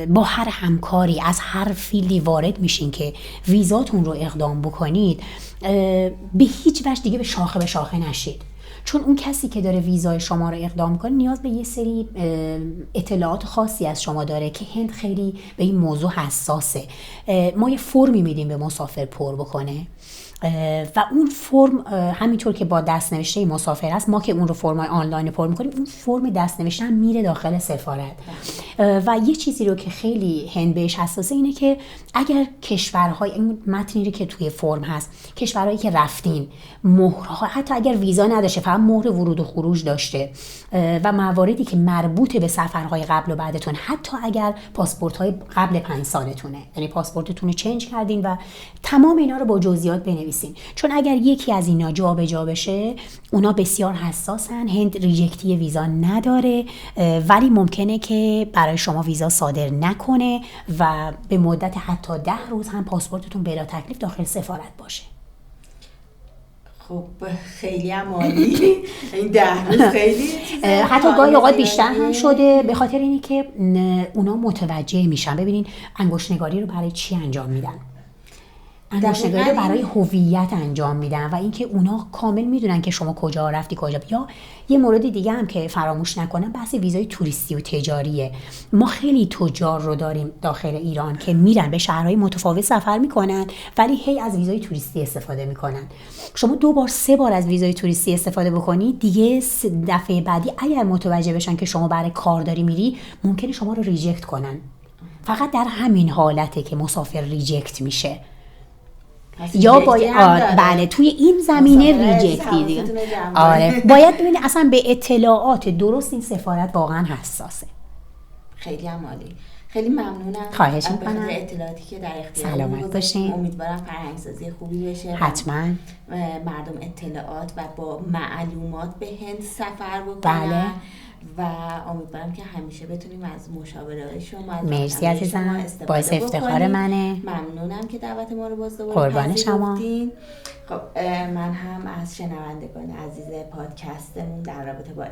C: با هر همکاری از هر فیلدی وارد میشین که ویزاتون رو اقدام بکنید، به هیچ وجه دیگه به شاخه نشید، چون اون کسی که داره ویزای شما رو اقدام کنه نیاز به یه سری اطلاعات خاصی از شما داره که هند خیلی به این موضوع حساسه. ما یه فرمی میدیم به مسافر پر بکنه و اون فرم همینطور که با دستنوشته مسافر است، ما که اون رو فرمای آنلاین پر میکنیم، اون فرم دستنوشته هم میره داخل سفارت. و یه چیزی رو که خیلی هند بهش حساسه اینه که اگر کشورهای، این متنی رو که توی فرم هست، کشورهایی که رفتین مهرها، حتی اگر ویزا نداشته فقط مهر ورود و خروج داشته و مواردی که مربوط به سفرهای قبل و بعدتون، حتی اگر پاسپورت‌های قبل 5 سالتونه، یعنی پاسپورتتون رو چنج کردین و تمام اینا رو با جزئیات بنویسین، چون اگر یکی از اینا جابجا بشه اونا بسیار حساسن. هند ریجکتی ویزا نداره ولی ممکنه که برای شما ویزا صادر نکنه و به مدت حتی 10 روز هم پاسپورتتون بلا تکلیف داخل سفارت باشه.
B: خب خیلی هم عالی. این 10 روز خیلی
C: حتی گاهی اوقات بیشتر هم شده، به خاطر اینی که اونا متوجه میشن. ببینین انگشت نگاری رو برای چی انجام میدن؟ انگشت نگاری رو برای هویت انجام میدن و اینکه اونا کامل میدونن که شما کجا رفتی کجا. یا یه مورد دیگه هم که فراموش نکنم بحث ویزای توریستی و تجاریه. ما خیلی تجار رو داریم داخل ایران که میرن به شهرهای متفاوت سفر میکنن ولی هی از ویزای توریستی استفاده میکنن. شما 2 بار 3 بار از ویزای توریستی استفاده بکنی دیگه دفعه بعدی اگر متوجه بشن که شما برای کارداری میری ممکنه شما رو ریجکت کنن. فقط در همین حالته که مسافر ریجکت میشه. یا باید بله توی این زمینه ریجکتی دیگه. آره باید ببینید اصلا به اطلاعات درست این سفارت واقعا حساسه.
B: خیلی هم عالی. خیلی ممنونم.
C: خواهش می‌کنم.
B: اطلاعاتی که در اختیار
C: سلامت باشین.
B: امیدوارم فرهنگ‌سازی خوبی بشه.
C: حتما.
B: مردم اطلاعات و با معلومات به هند سفر بکنن.
C: بله.
B: و امیدوارم که همیشه بتونیم از مشاوره‌های شما، از
C: مرسی عزیزم، باعث افتخار منه.
B: ممنونم که دعوت ما رو باز دوباره
C: قربان شما.
B: خب من هم از شنوندگان عزیز پادکستمون در رابطه با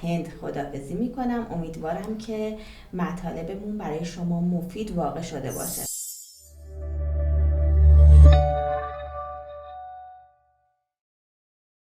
B: هند خداحافظی میکنم. امیدوارم که مطالبمون برای شما مفید واقع شده باشه.